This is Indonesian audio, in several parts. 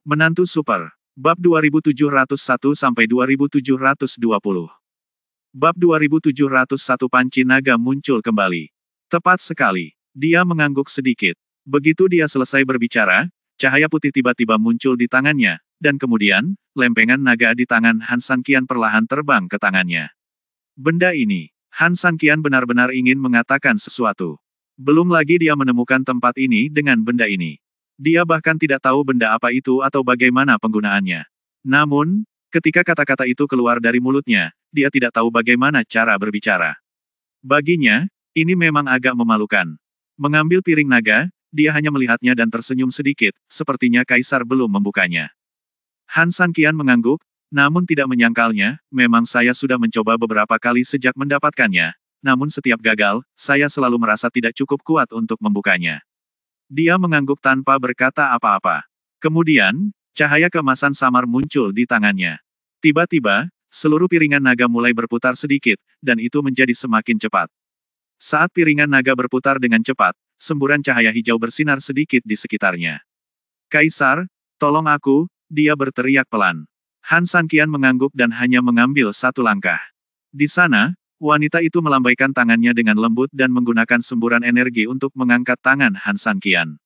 Menantu Super. Bab 2701-2720. Bab 2701 Panci Naga muncul kembali. Tepat sekali. Dia mengangguk sedikit. Begitu dia selesai berbicara, cahaya putih tiba-tiba muncul di tangannya, dan kemudian, lempengan naga di tangan Han Sanqian perlahan terbang ke tangannya. Benda ini, Han Sanqian benar-benar ingin mengatakan sesuatu. Belum lagi dia menemukan tempat ini dengan benda ini. Dia bahkan tidak tahu benda apa itu atau bagaimana penggunaannya. Namun, ketika kata-kata itu keluar dari mulutnya, dia tidak tahu bagaimana cara berbicara. Baginya, ini memang agak memalukan. Mengambil piring naga, dia hanya melihatnya dan tersenyum sedikit, sepertinya kaisar belum membukanya. Han Sanqian mengangguk, namun tidak menyangkalnya, memang saya sudah mencoba beberapa kali sejak mendapatkannya, namun setiap gagal, saya selalu merasa tidak cukup kuat untuk membukanya. Dia mengangguk tanpa berkata apa-apa. Kemudian, cahaya keemasan samar muncul di tangannya. Tiba-tiba, seluruh piringan naga mulai berputar sedikit, dan itu menjadi semakin cepat. Saat piringan naga berputar dengan cepat, semburan cahaya hijau bersinar sedikit di sekitarnya. Kaisar, tolong aku, dia berteriak pelan. Han Sanqian mengangguk dan hanya mengambil satu langkah. Di sana, wanita itu melambaikan tangannya dengan lembut dan menggunakan semburan energi untuk mengangkat tangan Han Sanqian.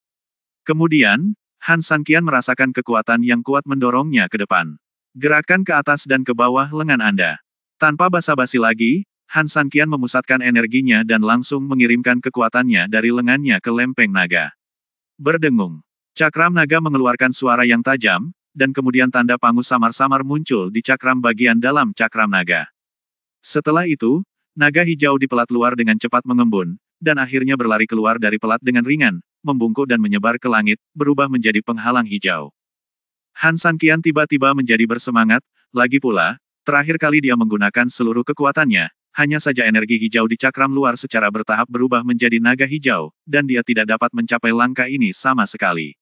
Kemudian, Han Sanqian merasakan kekuatan yang kuat mendorongnya ke depan. Gerakan ke atas dan ke bawah lengan Anda. Tanpa basa-basi lagi, Han Sanqian memusatkan energinya dan langsung mengirimkan kekuatannya dari lengannya ke lempeng naga. Berdengung. Cakram naga mengeluarkan suara yang tajam, dan kemudian tanda pangu samar-samar muncul di cakram bagian dalam cakram naga. Setelah itu, naga hijau di pelat luar dengan cepat mengembun, dan akhirnya berlari keluar dari pelat dengan ringan, membungkuk dan menyebar ke langit, berubah menjadi penghalang hijau. Han Sanqian tiba-tiba menjadi bersemangat, lagi pula, terakhir kali dia menggunakan seluruh kekuatannya, hanya saja energi hijau di cakram luar secara bertahap berubah menjadi naga hijau, dan dia tidak dapat mencapai langkah ini sama sekali.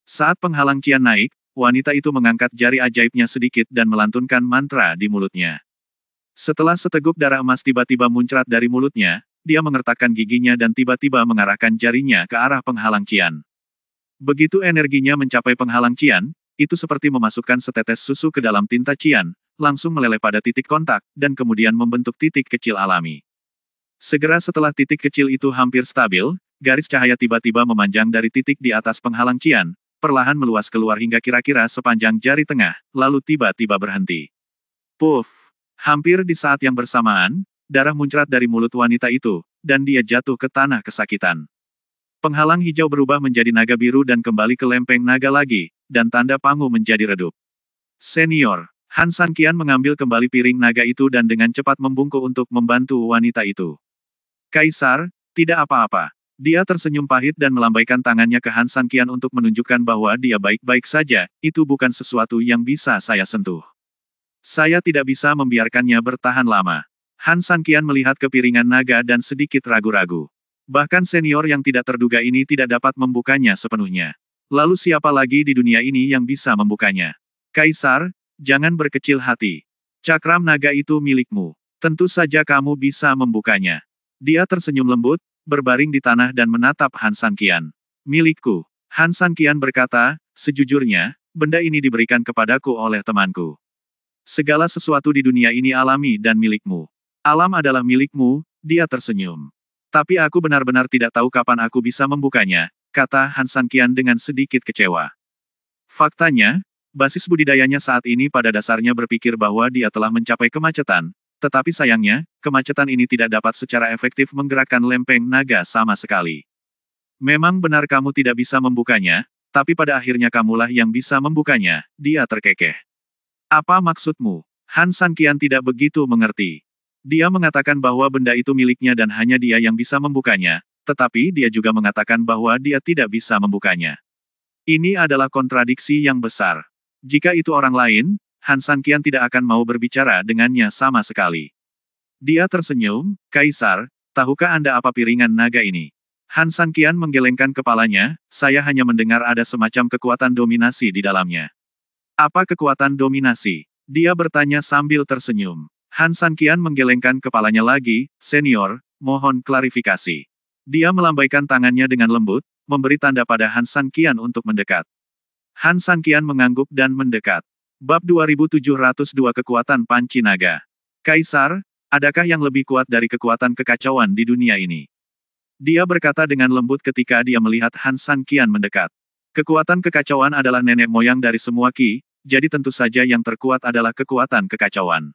Saat penghalang cian naik, wanita itu mengangkat jari ajaibnya sedikit dan melantunkan mantra di mulutnya. Setelah seteguk darah emas tiba-tiba muncrat dari mulutnya, dia mengertakkan giginya dan tiba-tiba mengarahkan jarinya ke arah penghalang cian. Begitu energinya mencapai penghalang cian, itu seperti memasukkan setetes susu ke dalam tinta cian, langsung meleleh pada titik kontak, dan kemudian membentuk titik kecil alami. Segera setelah titik kecil itu hampir stabil, garis cahaya tiba-tiba memanjang dari titik di atas penghalang cian, perlahan meluas keluar hingga kira-kira sepanjang jari tengah, lalu tiba-tiba berhenti. Puff! Hampir di saat yang bersamaan, darah muncrat dari mulut wanita itu, dan dia jatuh ke tanah kesakitan. Penghalang hijau berubah menjadi naga biru dan kembali ke lempeng naga lagi, dan tanda pangu menjadi redup. Senior, Han Sanqian mengambil kembali piring naga itu dan dengan cepat membungkuk untuk membantu wanita itu. Kaisar, tidak apa-apa. Dia tersenyum pahit dan melambaikan tangannya ke Han Sanqian untuk menunjukkan bahwa dia baik-baik saja, itu bukan sesuatu yang bisa saya sentuh. Saya tidak bisa membiarkannya bertahan lama. Han Sanqian melihat ke piringan naga dan sedikit ragu-ragu. Bahkan senior yang tidak terduga ini tidak dapat membukanya sepenuhnya. Lalu siapa lagi di dunia ini yang bisa membukanya? Kaisar, jangan berkecil hati. Cakram naga itu milikmu. Tentu saja kamu bisa membukanya. Dia tersenyum lembut, berbaring di tanah dan menatap Han Sanqian. Milikku. Han Sanqian berkata, sejujurnya, benda ini diberikan kepadaku oleh temanku. Segala sesuatu di dunia ini alami dan milikmu. Alam adalah milikmu, dia tersenyum. Tapi aku benar-benar tidak tahu kapan aku bisa membukanya, kata Han Sanqian dengan sedikit kecewa. Faktanya, basis budidayanya saat ini pada dasarnya berpikir bahwa dia telah mencapai kemacetan, tetapi sayangnya, kemacetan ini tidak dapat secara efektif menggerakkan lempeng naga sama sekali. Memang benar kamu tidak bisa membukanya, tapi pada akhirnya kamulah yang bisa membukanya, dia terkekeh. Apa maksudmu? Han Sanqian tidak begitu mengerti. Dia mengatakan bahwa benda itu miliknya dan hanya dia yang bisa membukanya, tetapi dia juga mengatakan bahwa dia tidak bisa membukanya. Ini adalah kontradiksi yang besar. Jika itu orang lain, Han Sanqian tidak akan mau berbicara dengannya sama sekali. Dia tersenyum, Kaisar, tahukah Anda apa piringan naga ini? Han Sanqian menggelengkan kepalanya, saya hanya mendengar ada semacam kekuatan dominasi di dalamnya. Apa kekuatan dominasi? Dia bertanya sambil tersenyum. Han Sanqian menggelengkan kepalanya lagi, senior, mohon klarifikasi. Dia melambaikan tangannya dengan lembut, memberi tanda pada Han Sanqian untuk mendekat. Han Sanqian mengangguk dan mendekat. Bab 2702 Kekuatan Panci Naga. Kaisar, adakah yang lebih kuat dari kekuatan kekacauan di dunia ini? Dia berkata dengan lembut ketika dia melihat Han Sanqian mendekat. Kekuatan kekacauan adalah nenek moyang dari semua Qi, jadi tentu saja yang terkuat adalah kekuatan kekacauan.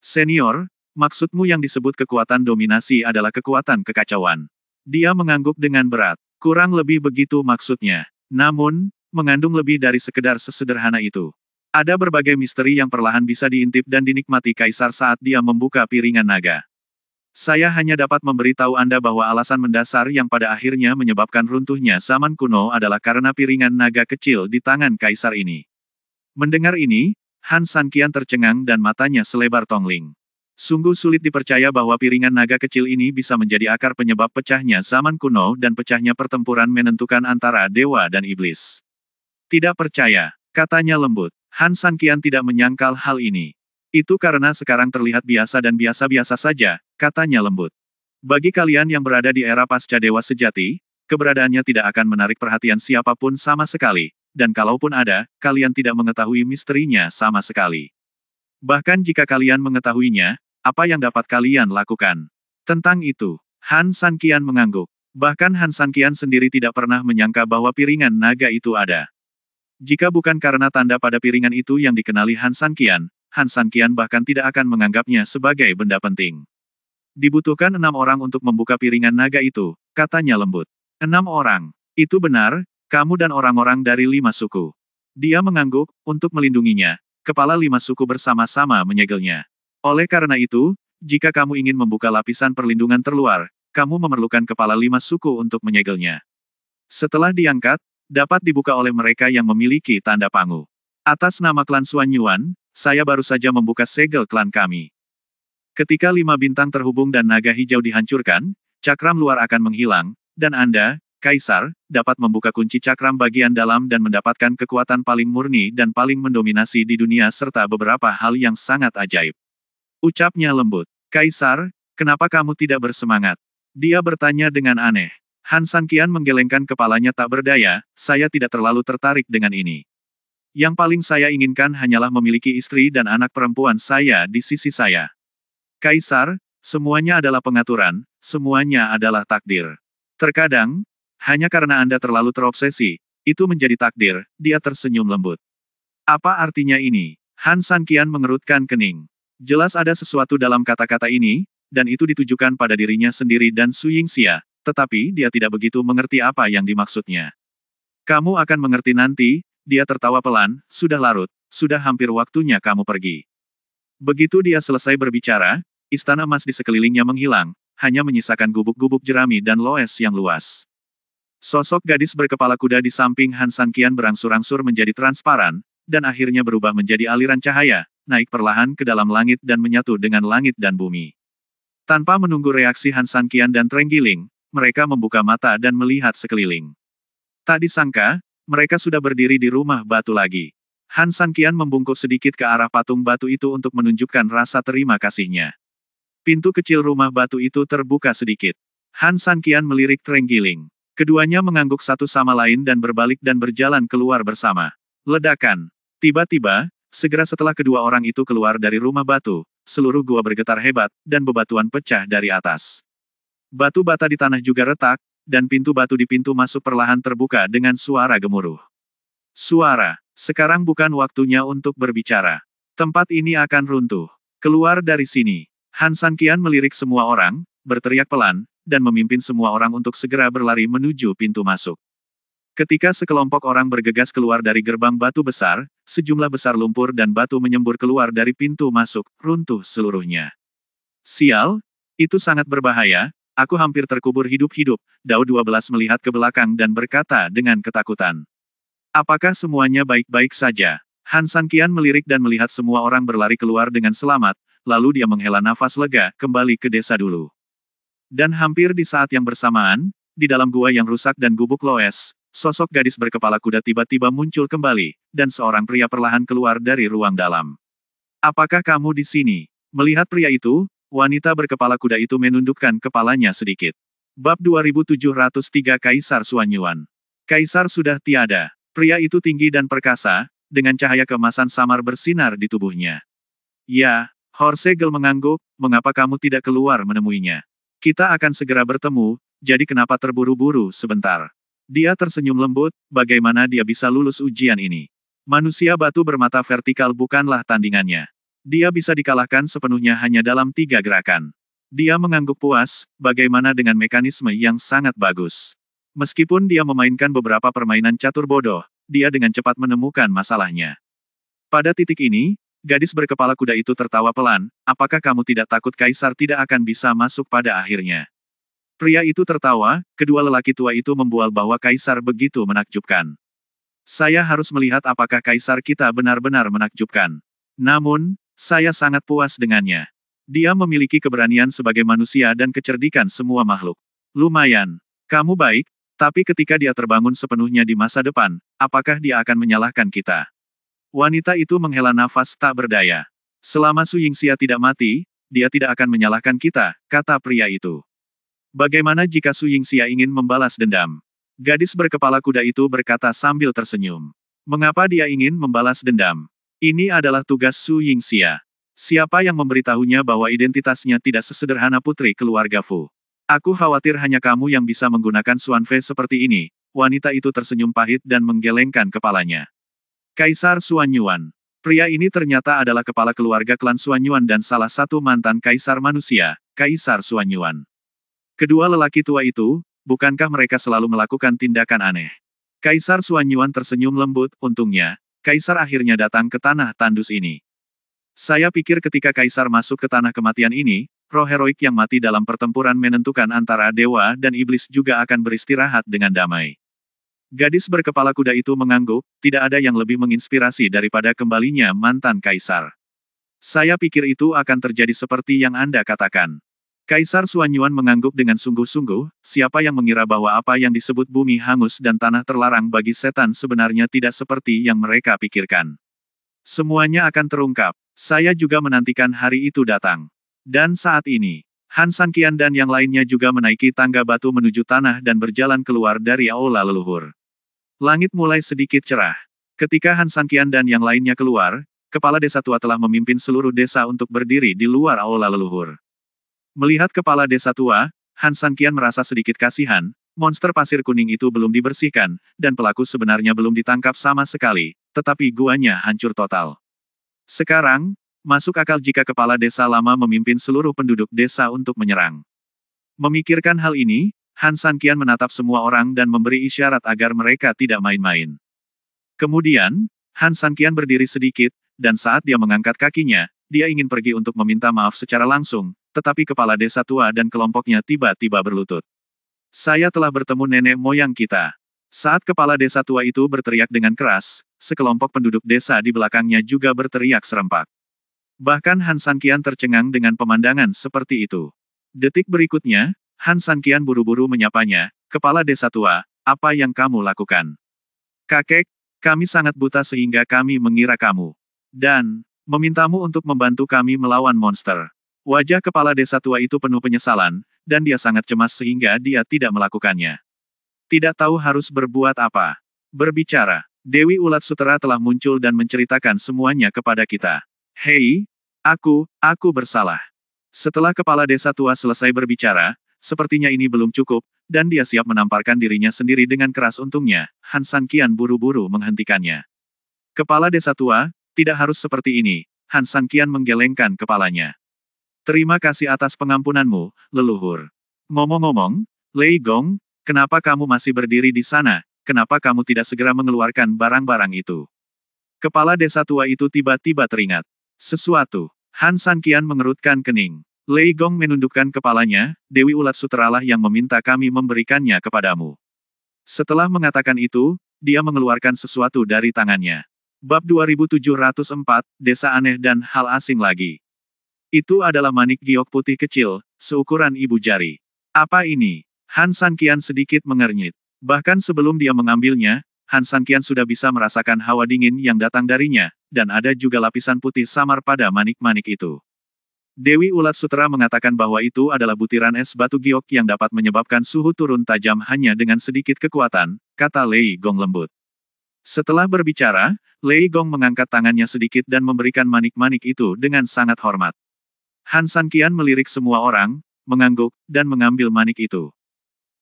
Senior, maksudmu yang disebut kekuatan dominasi adalah kekuatan kekacauan. Dia mengangguk dengan berat. Kurang lebih begitu maksudnya. Namun, mengandung lebih dari sekedar sesederhana itu. Ada berbagai misteri yang perlahan bisa diintip dan dinikmati Kaisar saat dia membuka piringan naga. Saya hanya dapat memberitahu Anda bahwa alasan mendasar yang pada akhirnya menyebabkan runtuhnya zaman kuno adalah karena piringan naga kecil di tangan Kaisar ini. Mendengar ini, Han Sanqian tercengang dan matanya selebar tongling. Sungguh sulit dipercaya bahwa piringan naga kecil ini bisa menjadi akar penyebab pecahnya zaman kuno dan pecahnya pertempuran menentukan antara dewa dan iblis. Tidak percaya, katanya lembut. Han Sanqian tidak menyangkal hal ini. Itu karena sekarang terlihat biasa dan biasa-biasa saja, katanya lembut. Bagi kalian yang berada di era pasca dewa sejati, keberadaannya tidak akan menarik perhatian siapapun sama sekali, dan kalaupun ada, kalian tidak mengetahui misterinya sama sekali. Bahkan jika kalian mengetahuinya, apa yang dapat kalian lakukan? Tentang itu, Han Sanqian mengangguk. Bahkan Han Sanqian sendiri tidak pernah menyangka bahwa piringan naga itu ada. Jika bukan karena tanda pada piringan itu yang dikenali Han Sanqian bahkan tidak akan menganggapnya sebagai benda penting. Dibutuhkan 6 orang untuk membuka piringan naga itu, katanya lembut. 6 orang. Itu benar, kamu dan orang-orang dari 5 suku. Dia mengangguk, untuk melindunginya. Kepala 5 suku bersama-sama menyegelnya. Oleh karena itu, jika kamu ingin membuka lapisan perlindungan terluar, kamu memerlukan kepala 5 suku untuk menyegelnya. Setelah diangkat, dapat dibuka oleh mereka yang memiliki tanda pangu. Atas nama klan Xuan Yuan, saya baru saja membuka segel klan kami. Ketika 5 bintang terhubung dan naga hijau dihancurkan, cakram luar akan menghilang, dan Anda, Kaisar, dapat membuka kunci cakram bagian dalam dan mendapatkan kekuatan paling murni dan paling mendominasi di dunia serta beberapa hal yang sangat ajaib. Ucapnya lembut. Kaisar, kenapa kamu tidak bersemangat? Dia bertanya dengan aneh. Han Sanqian menggelengkan kepalanya tak berdaya, saya tidak terlalu tertarik dengan ini. Yang paling saya inginkan hanyalah memiliki istri dan anak perempuan saya di sisi saya. Kaisar, semuanya adalah pengaturan, semuanya adalah takdir. Terkadang, hanya karena Anda terlalu terobsesi, itu menjadi takdir, dia tersenyum lembut. Apa artinya ini? Han Sanqian mengerutkan kening. Jelas ada sesuatu dalam kata-kata ini, dan itu ditujukan pada dirinya sendiri dan Su Yingxia, tetapi dia tidak begitu mengerti apa yang dimaksudnya. Kamu akan mengerti nanti, dia tertawa pelan, sudah larut, sudah hampir waktunya kamu pergi. Begitu dia selesai berbicara, istana emas di sekelilingnya menghilang, hanya menyisakan gubuk-gubuk jerami dan loes yang luas. Sosok gadis berkepala kuda di samping Han Sanqian berangsur-angsur menjadi transparan, dan akhirnya berubah menjadi aliran cahaya, naik perlahan ke dalam langit dan menyatu dengan langit dan bumi. Tanpa menunggu reaksi Han Sanqian dan Trenggiling, mereka membuka mata dan melihat sekeliling. Tak disangka, mereka sudah berdiri di rumah batu lagi. Han Sanqian membungkuk sedikit ke arah patung batu itu untuk menunjukkan rasa terima kasihnya. Pintu kecil rumah batu itu terbuka sedikit. Han Sanqian melirik Trenggiling. Keduanya mengangguk satu sama lain dan berbalik dan berjalan keluar bersama. Ledakan. Tiba-tiba, segera setelah kedua orang itu keluar dari rumah batu, seluruh gua bergetar hebat, dan bebatuan pecah dari atas. Batu bata di tanah juga retak, dan pintu batu di pintu masuk perlahan terbuka dengan suara gemuruh. Suara, sekarang bukan waktunya untuk berbicara. Tempat ini akan runtuh. Keluar dari sini. Han Sanqian melirik semua orang, berteriak pelan, dan memimpin semua orang untuk segera berlari menuju pintu masuk. Ketika sekelompok orang bergegas keluar dari gerbang batu besar, sejumlah besar lumpur dan batu menyembur keluar dari pintu masuk, runtuh seluruhnya. Sial, itu sangat berbahaya, aku hampir terkubur hidup-hidup, Dao 12 melihat ke belakang dan berkata dengan ketakutan. Apakah semuanya baik-baik saja? Han Sanqian melirik dan melihat semua orang berlari keluar dengan selamat, lalu dia menghela nafas lega, kembali ke desa dulu. Dan hampir di saat yang bersamaan, di dalam gua yang rusak dan gubuk loes, sosok gadis berkepala kuda tiba-tiba muncul kembali, dan seorang pria perlahan keluar dari ruang dalam. Apakah kamu di sini? Melihat pria itu, wanita berkepala kuda itu menundukkan kepalanya sedikit. Bab 2703 Kaisar Xuan Yuan. Kaisar sudah tiada. Pria itu tinggi dan perkasa, dengan cahaya keemasan samar bersinar di tubuhnya. Ya, Horsegel mengangguk, mengapa kamu tidak keluar menemuinya? Kita akan segera bertemu, jadi kenapa terburu-buru sebentar? Dia tersenyum lembut, bagaimana dia bisa lulus ujian ini? Manusia batu bermata vertikal bukanlah tandingannya. Dia bisa dikalahkan sepenuhnya hanya dalam 3 gerakan. Dia mengangguk puas, bagaimana dengan mekanisme yang sangat bagus. Meskipun dia memainkan beberapa permainan catur bodoh, dia dengan cepat menemukan masalahnya. Pada titik ini, gadis berkepala kuda itu tertawa pelan, apakah kamu tidak takut kaisar tidak akan bisa masuk pada akhirnya? Pria itu tertawa, kedua lelaki tua itu membual bahwa kaisar begitu menakjubkan. Saya harus melihat apakah kaisar kita benar-benar menakjubkan. Namun, saya sangat puas dengannya. Dia memiliki keberanian sebagai manusia dan kecerdikan semua makhluk. Lumayan. Kamu baik, tapi ketika dia terbangun sepenuhnya di masa depan, apakah dia akan menyalahkan kita? Wanita itu menghela nafas tak berdaya. Selama Su Yingxia tidak mati, dia tidak akan menyalahkan kita, kata pria itu. Bagaimana jika Su Yingxia ingin membalas dendam? Gadis berkepala kuda itu berkata sambil tersenyum. Mengapa dia ingin membalas dendam? Ini adalah tugas Su Yingxia. Siapa yang memberitahunya bahwa identitasnya tidak sesederhana putri keluarga Fu? Aku khawatir hanya kamu yang bisa menggunakan Xuanfei seperti ini. Wanita itu tersenyum pahit dan menggelengkan kepalanya. Kaisar Xuanyuan. Pria ini ternyata adalah kepala keluarga klan Xuanyuan dan salah satu mantan kaisar manusia, Kaisar Xuanyuan. Kedua lelaki tua itu, bukankah mereka selalu melakukan tindakan aneh? Kaisar Xuanyuan tersenyum lembut, untungnya, Kaisar akhirnya datang ke tanah tandus ini. Saya pikir ketika Kaisar masuk ke tanah kematian ini, roh heroik yang mati dalam pertempuran menentukan antara dewa dan iblis juga akan beristirahat dengan damai. Gadis berkepala kuda itu mengangguk, tidak ada yang lebih menginspirasi daripada kembalinya mantan Kaisar. Saya pikir itu akan terjadi seperti yang Anda katakan. Kaisar Xuanyuan mengangguk dengan sungguh-sungguh, siapa yang mengira bahwa apa yang disebut bumi hangus dan tanah terlarang bagi setan sebenarnya tidak seperti yang mereka pikirkan. Semuanya akan terungkap. Saya juga menantikan hari itu datang. Dan saat ini, Han Sanqian dan yang lainnya juga menaiki tangga batu menuju tanah dan berjalan keluar dari aula leluhur. Langit mulai sedikit cerah. Ketika Han Sanqian dan yang lainnya keluar, kepala desa tua telah memimpin seluruh desa untuk berdiri di luar aula leluhur. Melihat kepala desa tua, Han Sanqian merasa sedikit kasihan, monster pasir kuning itu belum dibersihkan, dan pelaku sebenarnya belum ditangkap sama sekali, tetapi guanya hancur total. Sekarang, masuk akal jika kepala desa lama memimpin seluruh penduduk desa untuk menyerang. Memikirkan hal ini, Han Sanqian menatap semua orang dan memberi isyarat agar mereka tidak main-main. Kemudian, Han Sanqian berdiri sedikit, dan saat dia mengangkat kakinya, dia ingin pergi untuk meminta maaf secara langsung, tetapi kepala desa tua dan kelompoknya tiba-tiba berlutut. Saya telah bertemu nenek moyang kita. Saat kepala desa tua itu berteriak dengan keras, sekelompok penduduk desa di belakangnya juga berteriak serempak. Bahkan Han Sanqian tercengang dengan pemandangan seperti itu. Detik berikutnya, Han Sanqian buru-buru menyapanya, kepala desa tua, apa yang kamu lakukan? Kakek, kami sangat buta sehingga kami mengira kamu. Dan, memintamu untuk membantu kami melawan monster. Wajah kepala desa tua itu penuh penyesalan, dan dia sangat cemas sehingga dia tidak melakukannya. Tidak tahu harus berbuat apa. Berbicara, Dewi Ulat Sutera telah muncul dan menceritakan semuanya kepada kita. Hei, aku bersalah. Setelah kepala desa tua selesai berbicara, sepertinya ini belum cukup, dan dia siap menamparkan dirinya sendiri dengan keras. Untungnya, Han Sanqian buru-buru menghentikannya. Kepala desa tua, tidak harus seperti ini. Han Sanqian menggelengkan kepalanya. Terima kasih atas pengampunanmu, leluhur. Ngomong-ngomong, Lei Gong, kenapa kamu masih berdiri di sana? Kenapa kamu tidak segera mengeluarkan barang-barang itu? Kepala desa tua itu tiba-tiba teringat sesuatu. Han Sanqian mengerutkan kening. Lei Gong menundukkan kepalanya, Dewi Ulat Suteralah yang meminta kami memberikannya kepadamu. Setelah mengatakan itu, dia mengeluarkan sesuatu dari tangannya. Bab 2704, Desa Aneh dan Hal Asing Lagi. Itu adalah manik giok putih kecil, seukuran ibu jari. Apa ini? Han Sanqian sedikit mengernyit. Bahkan sebelum dia mengambilnya, Han Sanqian sudah bisa merasakan hawa dingin yang datang darinya, dan ada juga lapisan putih samar pada manik-manik itu. Dewi Ulat Sutera mengatakan bahwa itu adalah butiran es batu giok yang dapat menyebabkan suhu turun tajam hanya dengan sedikit kekuatan, kata Lei Gong lembut. Setelah berbicara, Lei Gong mengangkat tangannya sedikit dan memberikan manik-manik itu dengan sangat hormat. Han Sanqian melirik semua orang, mengangguk, dan mengambil manik itu.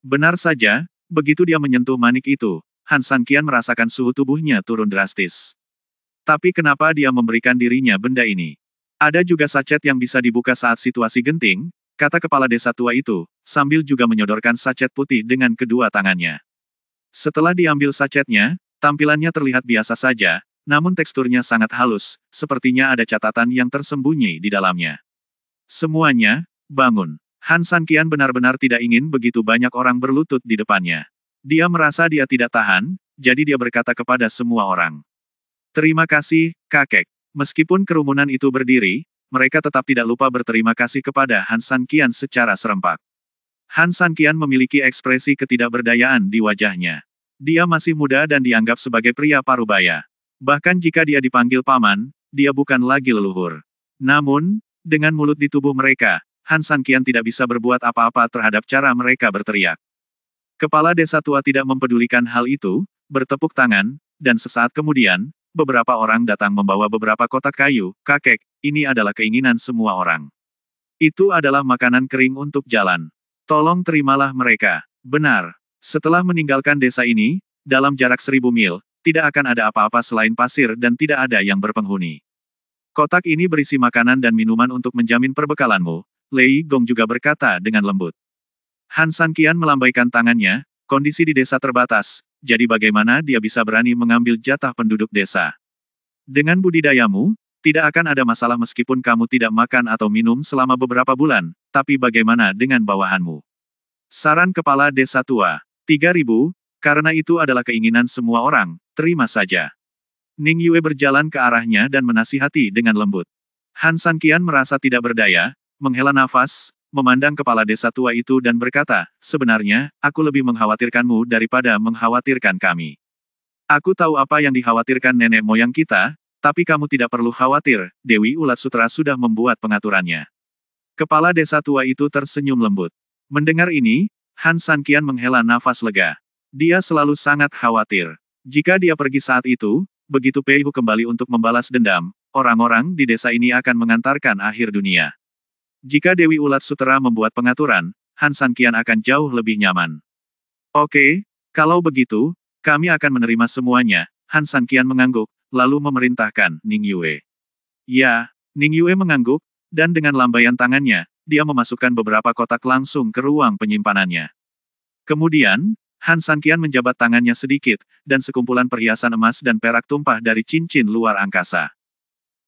Benar saja, begitu dia menyentuh manik itu, Han Sanqian merasakan suhu tubuhnya turun drastis. Tapi kenapa dia memberikan dirinya benda ini? Ada juga sachet yang bisa dibuka saat situasi genting, kata kepala desa tua itu, sambil juga menyodorkan sachet putih dengan kedua tangannya. Setelah diambil sachetnya, tampilannya terlihat biasa saja, namun teksturnya sangat halus, sepertinya ada catatan yang tersembunyi di dalamnya. Semuanya, bangun. Han Sanqian benar-benar tidak ingin begitu banyak orang berlutut di depannya. Dia merasa dia tidak tahan, jadi dia berkata kepada semua orang. Terima kasih, kakek. Meskipun kerumunan itu berdiri, mereka tetap tidak lupa berterima kasih kepada Han Sanqian secara serempak. Han Sanqian memiliki ekspresi ketidakberdayaan di wajahnya. Dia masih muda dan dianggap sebagai pria parubaya. Bahkan jika dia dipanggil paman, dia bukan lagi leluhur. Namun, dengan mulut di tubuh mereka, Han Sanqian tidak bisa berbuat apa-apa terhadap cara mereka berteriak. Kepala desa tua tidak mempedulikan hal itu, bertepuk tangan, dan sesaat kemudian, beberapa orang datang membawa beberapa kotak kayu. Kakek, ini adalah keinginan semua orang. Itu adalah makanan kering untuk jalan. Tolong terimalah mereka. Benar. Setelah meninggalkan desa ini, dalam jarak 1000 mil, tidak akan ada apa-apa selain pasir dan tidak ada yang berpenghuni. Kotak ini berisi makanan dan minuman untuk menjamin perbekalanmu, Lei Gong juga berkata dengan lembut. Han Sanqian melambaikan tangannya, kondisi di desa terbatas, jadi bagaimana dia bisa berani mengambil jatah penduduk desa? Dengan budidayamu, tidak akan ada masalah meskipun kamu tidak makan atau minum selama beberapa bulan, tapi bagaimana dengan bawahanmu? Saran kepala desa tua. 3000, karena itu adalah keinginan semua orang, terima saja. Ning Yue berjalan ke arahnya dan menasihati dengan lembut. Han Sanqian merasa tidak berdaya, menghela nafas, memandang kepala desa tua itu dan berkata, sebenarnya, aku lebih mengkhawatirkanmu daripada mengkhawatirkan kami. Aku tahu apa yang dikhawatirkan nenek moyang kita, tapi kamu tidak perlu khawatir, Dewi Ulat Sutra sudah membuat pengaturannya. Kepala desa tua itu tersenyum lembut. Mendengar ini, Han Sanqian menghela nafas lega. Dia selalu sangat khawatir. Jika dia pergi saat itu, begitu Pei Hu kembali untuk membalas dendam, orang-orang di desa ini akan mengantarkan akhir dunia. Jika Dewi Ulat Sutra membuat pengaturan, Han Sanqian akan jauh lebih nyaman. Oke, kalau begitu, kami akan menerima semuanya, Han Sanqian mengangguk, lalu memerintahkan Ning Yue. Ya, Ning Yue mengangguk, dan dengan lambaian tangannya, dia memasukkan beberapa kotak langsung ke ruang penyimpanannya. Kemudian, Han Sanqian menjabat tangannya sedikit, dan sekumpulan perhiasan emas dan perak tumpah dari cincin luar angkasa.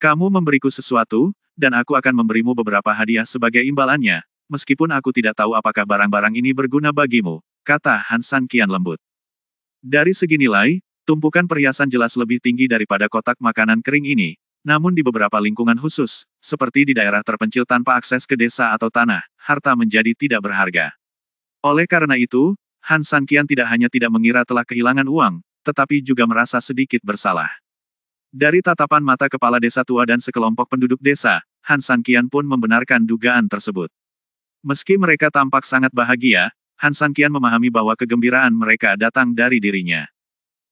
Kamu memberiku sesuatu, dan aku akan memberimu beberapa hadiah sebagai imbalannya, meskipun aku tidak tahu apakah barang-barang ini berguna bagimu, kata Han Sanqian lembut. Dari segi nilai, tumpukan perhiasan jelas lebih tinggi daripada kotak makanan kering ini, namun di beberapa lingkungan khusus, seperti di daerah terpencil tanpa akses ke desa atau tanah, harta menjadi tidak berharga. Oleh karena itu, Han Sanqian tidak hanya tidak mengira telah kehilangan uang, tetapi juga merasa sedikit bersalah. Dari tatapan mata kepala desa tua dan sekelompok penduduk desa, Han Sanqian pun membenarkan dugaan tersebut. Meski mereka tampak sangat bahagia, Han Sanqian memahami bahwa kegembiraan mereka datang dari dirinya.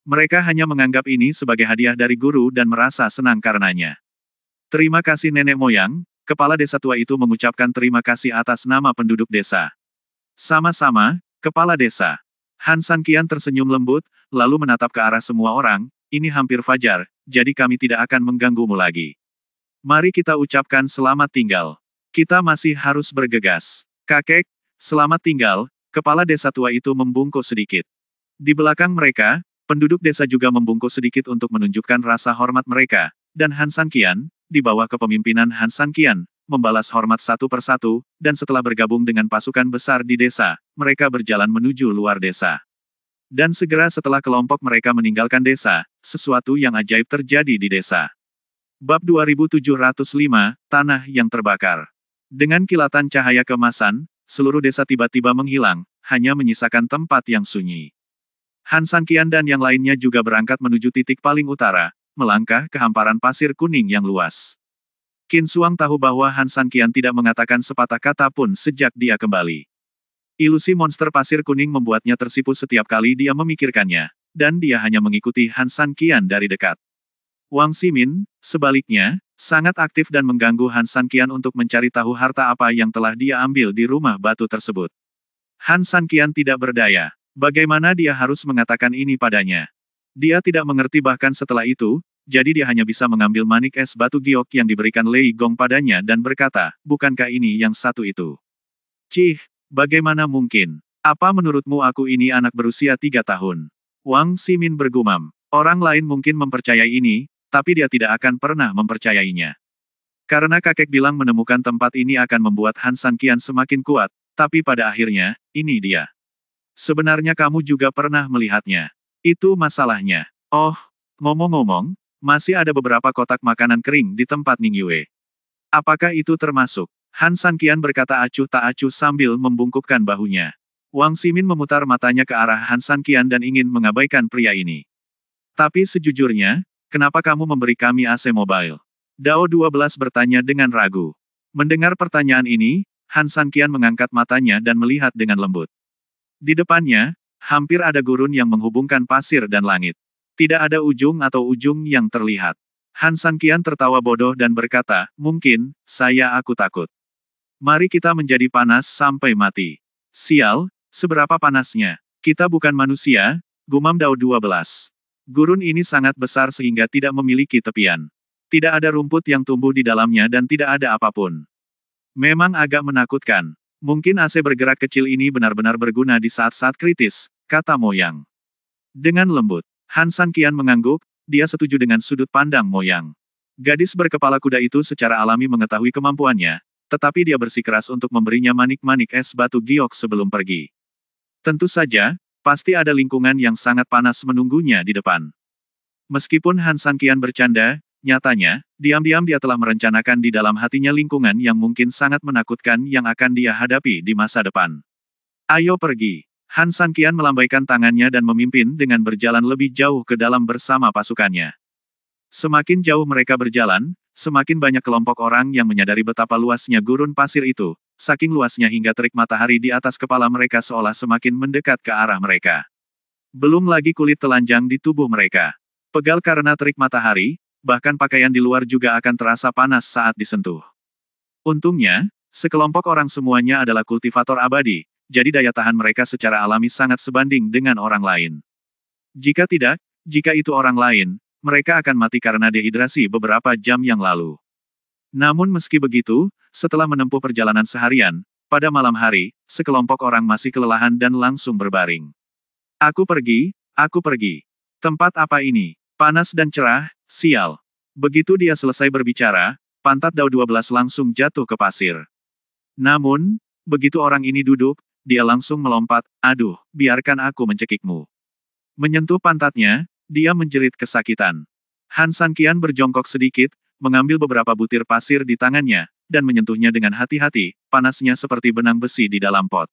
Mereka hanya menganggap ini sebagai hadiah dari guru dan merasa senang karenanya. Terima kasih nenek moyang, kepala desa tua itu mengucapkan terima kasih atas nama penduduk desa. Sama-sama, kepala desa. Han Sanqian tersenyum lembut, lalu menatap ke arah semua orang, ini hampir fajar, jadi kami tidak akan mengganggumu lagi. Mari kita ucapkan selamat tinggal. Kita masih harus bergegas. Kakek, selamat tinggal, kepala desa tua itu membungkuk sedikit. Di belakang mereka, penduduk desa juga membungkuk sedikit untuk menunjukkan rasa hormat mereka, dan Han Sanqian, di bawah kepemimpinan Han Sanqian, membalas hormat satu persatu, dan setelah bergabung dengan pasukan besar di desa, mereka berjalan menuju luar desa. Dan segera setelah kelompok mereka meninggalkan desa, sesuatu yang ajaib terjadi di desa. Bab 2705, Tanah yang Terbakar. Dengan kilatan cahaya keemasan, seluruh desa tiba-tiba menghilang, hanya menyisakan tempat yang sunyi. Han Sanqian dan yang lainnya juga berangkat menuju titik paling utara, melangkah ke hamparan pasir kuning yang luas. Qin Suang tahu bahwa Han Sanqian tidak mengatakan sepatah kata pun sejak dia kembali. Ilusi monster pasir kuning membuatnya tersipu setiap kali dia memikirkannya, dan dia hanya mengikuti Han San Qian dari dekat. Wang Ximin, sebaliknya, sangat aktif dan mengganggu Han San Qian untuk mencari tahu harta apa yang telah dia ambil di rumah batu tersebut. Han San Qian tidak berdaya. Bagaimana dia harus mengatakan ini padanya? Dia tidak mengerti bahkan setelah itu, jadi dia hanya bisa mengambil manik es batu giok yang diberikan Lei Gong padanya dan berkata, bukankah ini yang satu itu? Cih, bagaimana mungkin? Apa menurutmu aku ini anak berusia 3 tahun? Wang Ximin bergumam. Orang lain mungkin mempercayai ini, tapi dia tidak akan pernah mempercayainya. Karena kakek bilang menemukan tempat ini akan membuat Han San Qian semakin kuat, tapi pada akhirnya, ini dia. Sebenarnya kamu juga pernah melihatnya. Itu masalahnya. Oh, ngomong-ngomong, masih ada beberapa kotak makanan kering di tempat Ning Yue. Apakah itu termasuk? Han San Qian berkata acuh tak acuh sambil membungkukkan bahunya. Wang Ximin memutar matanya ke arah Han San Qian dan ingin mengabaikan pria ini. Tapi sejujurnya, kenapa kamu memberi kami AC Mobile? Dao 12 bertanya dengan ragu. Mendengar pertanyaan ini, Han San Qian mengangkat matanya dan melihat dengan lembut. Di depannya, hampir ada gurun yang menghubungkan pasir dan langit. Tidak ada ujung atau ujung yang terlihat. Han San Qian tertawa bodoh dan berkata, mungkin, aku takut. Mari kita menjadi panas sampai mati. Sial, seberapa panasnya? Kita bukan manusia, gumam Dao 12. Gurun ini sangat besar sehingga tidak memiliki tepian. Tidak ada rumput yang tumbuh di dalamnya dan tidak ada apapun. Memang agak menakutkan. Mungkin AC bergerak kecil ini benar-benar berguna di saat-saat kritis, kata Mo Yang. Dengan lembut, Han San Qian mengangguk, dia setuju dengan sudut pandang Mo Yang. Gadis berkepala kuda itu secara alami mengetahui kemampuannya, tetapi dia bersikeras untuk memberinya manik-manik es batu giok sebelum pergi. Tentu saja, pasti ada lingkungan yang sangat panas menunggunya di depan. Meskipun Han San Qian bercanda, nyatanya, diam-diam dia telah merencanakan di dalam hatinya lingkungan yang mungkin sangat menakutkan yang akan dia hadapi di masa depan. Ayo pergi. Han San Qian melambaikan tangannya dan memimpin dengan berjalan lebih jauh ke dalam bersama pasukannya. Semakin jauh mereka berjalan, semakin banyak kelompok orang yang menyadari betapa luasnya gurun pasir itu, saking luasnya hingga terik matahari di atas kepala mereka seolah semakin mendekat ke arah mereka. Belum lagi kulit telanjang di tubuh mereka. Pegal karena terik matahari, bahkan pakaian di luar juga akan terasa panas saat disentuh. Untungnya, sekelompok orang semuanya adalah kultivator abadi, jadi daya tahan mereka secara alami sangat sebanding dengan orang lain. Jika tidak, jika itu orang lain, mereka akan mati karena dehidrasi beberapa jam yang lalu. Namun meski begitu, setelah menempuh perjalanan seharian, pada malam hari, sekelompok orang masih kelelahan dan langsung berbaring. Aku pergi. Tempat apa ini? Panas dan cerah, sial. Begitu dia selesai berbicara, pantat Dao 12 langsung jatuh ke pasir. Namun, begitu orang ini duduk, dia langsung melompat, aduh, biarkan aku mencekikmu. Menyentuh pantatnya, dia menjerit kesakitan. Han San Qian berjongkok sedikit, mengambil beberapa butir pasir di tangannya, dan menyentuhnya dengan hati-hati, panasnya seperti benang besi di dalam pot.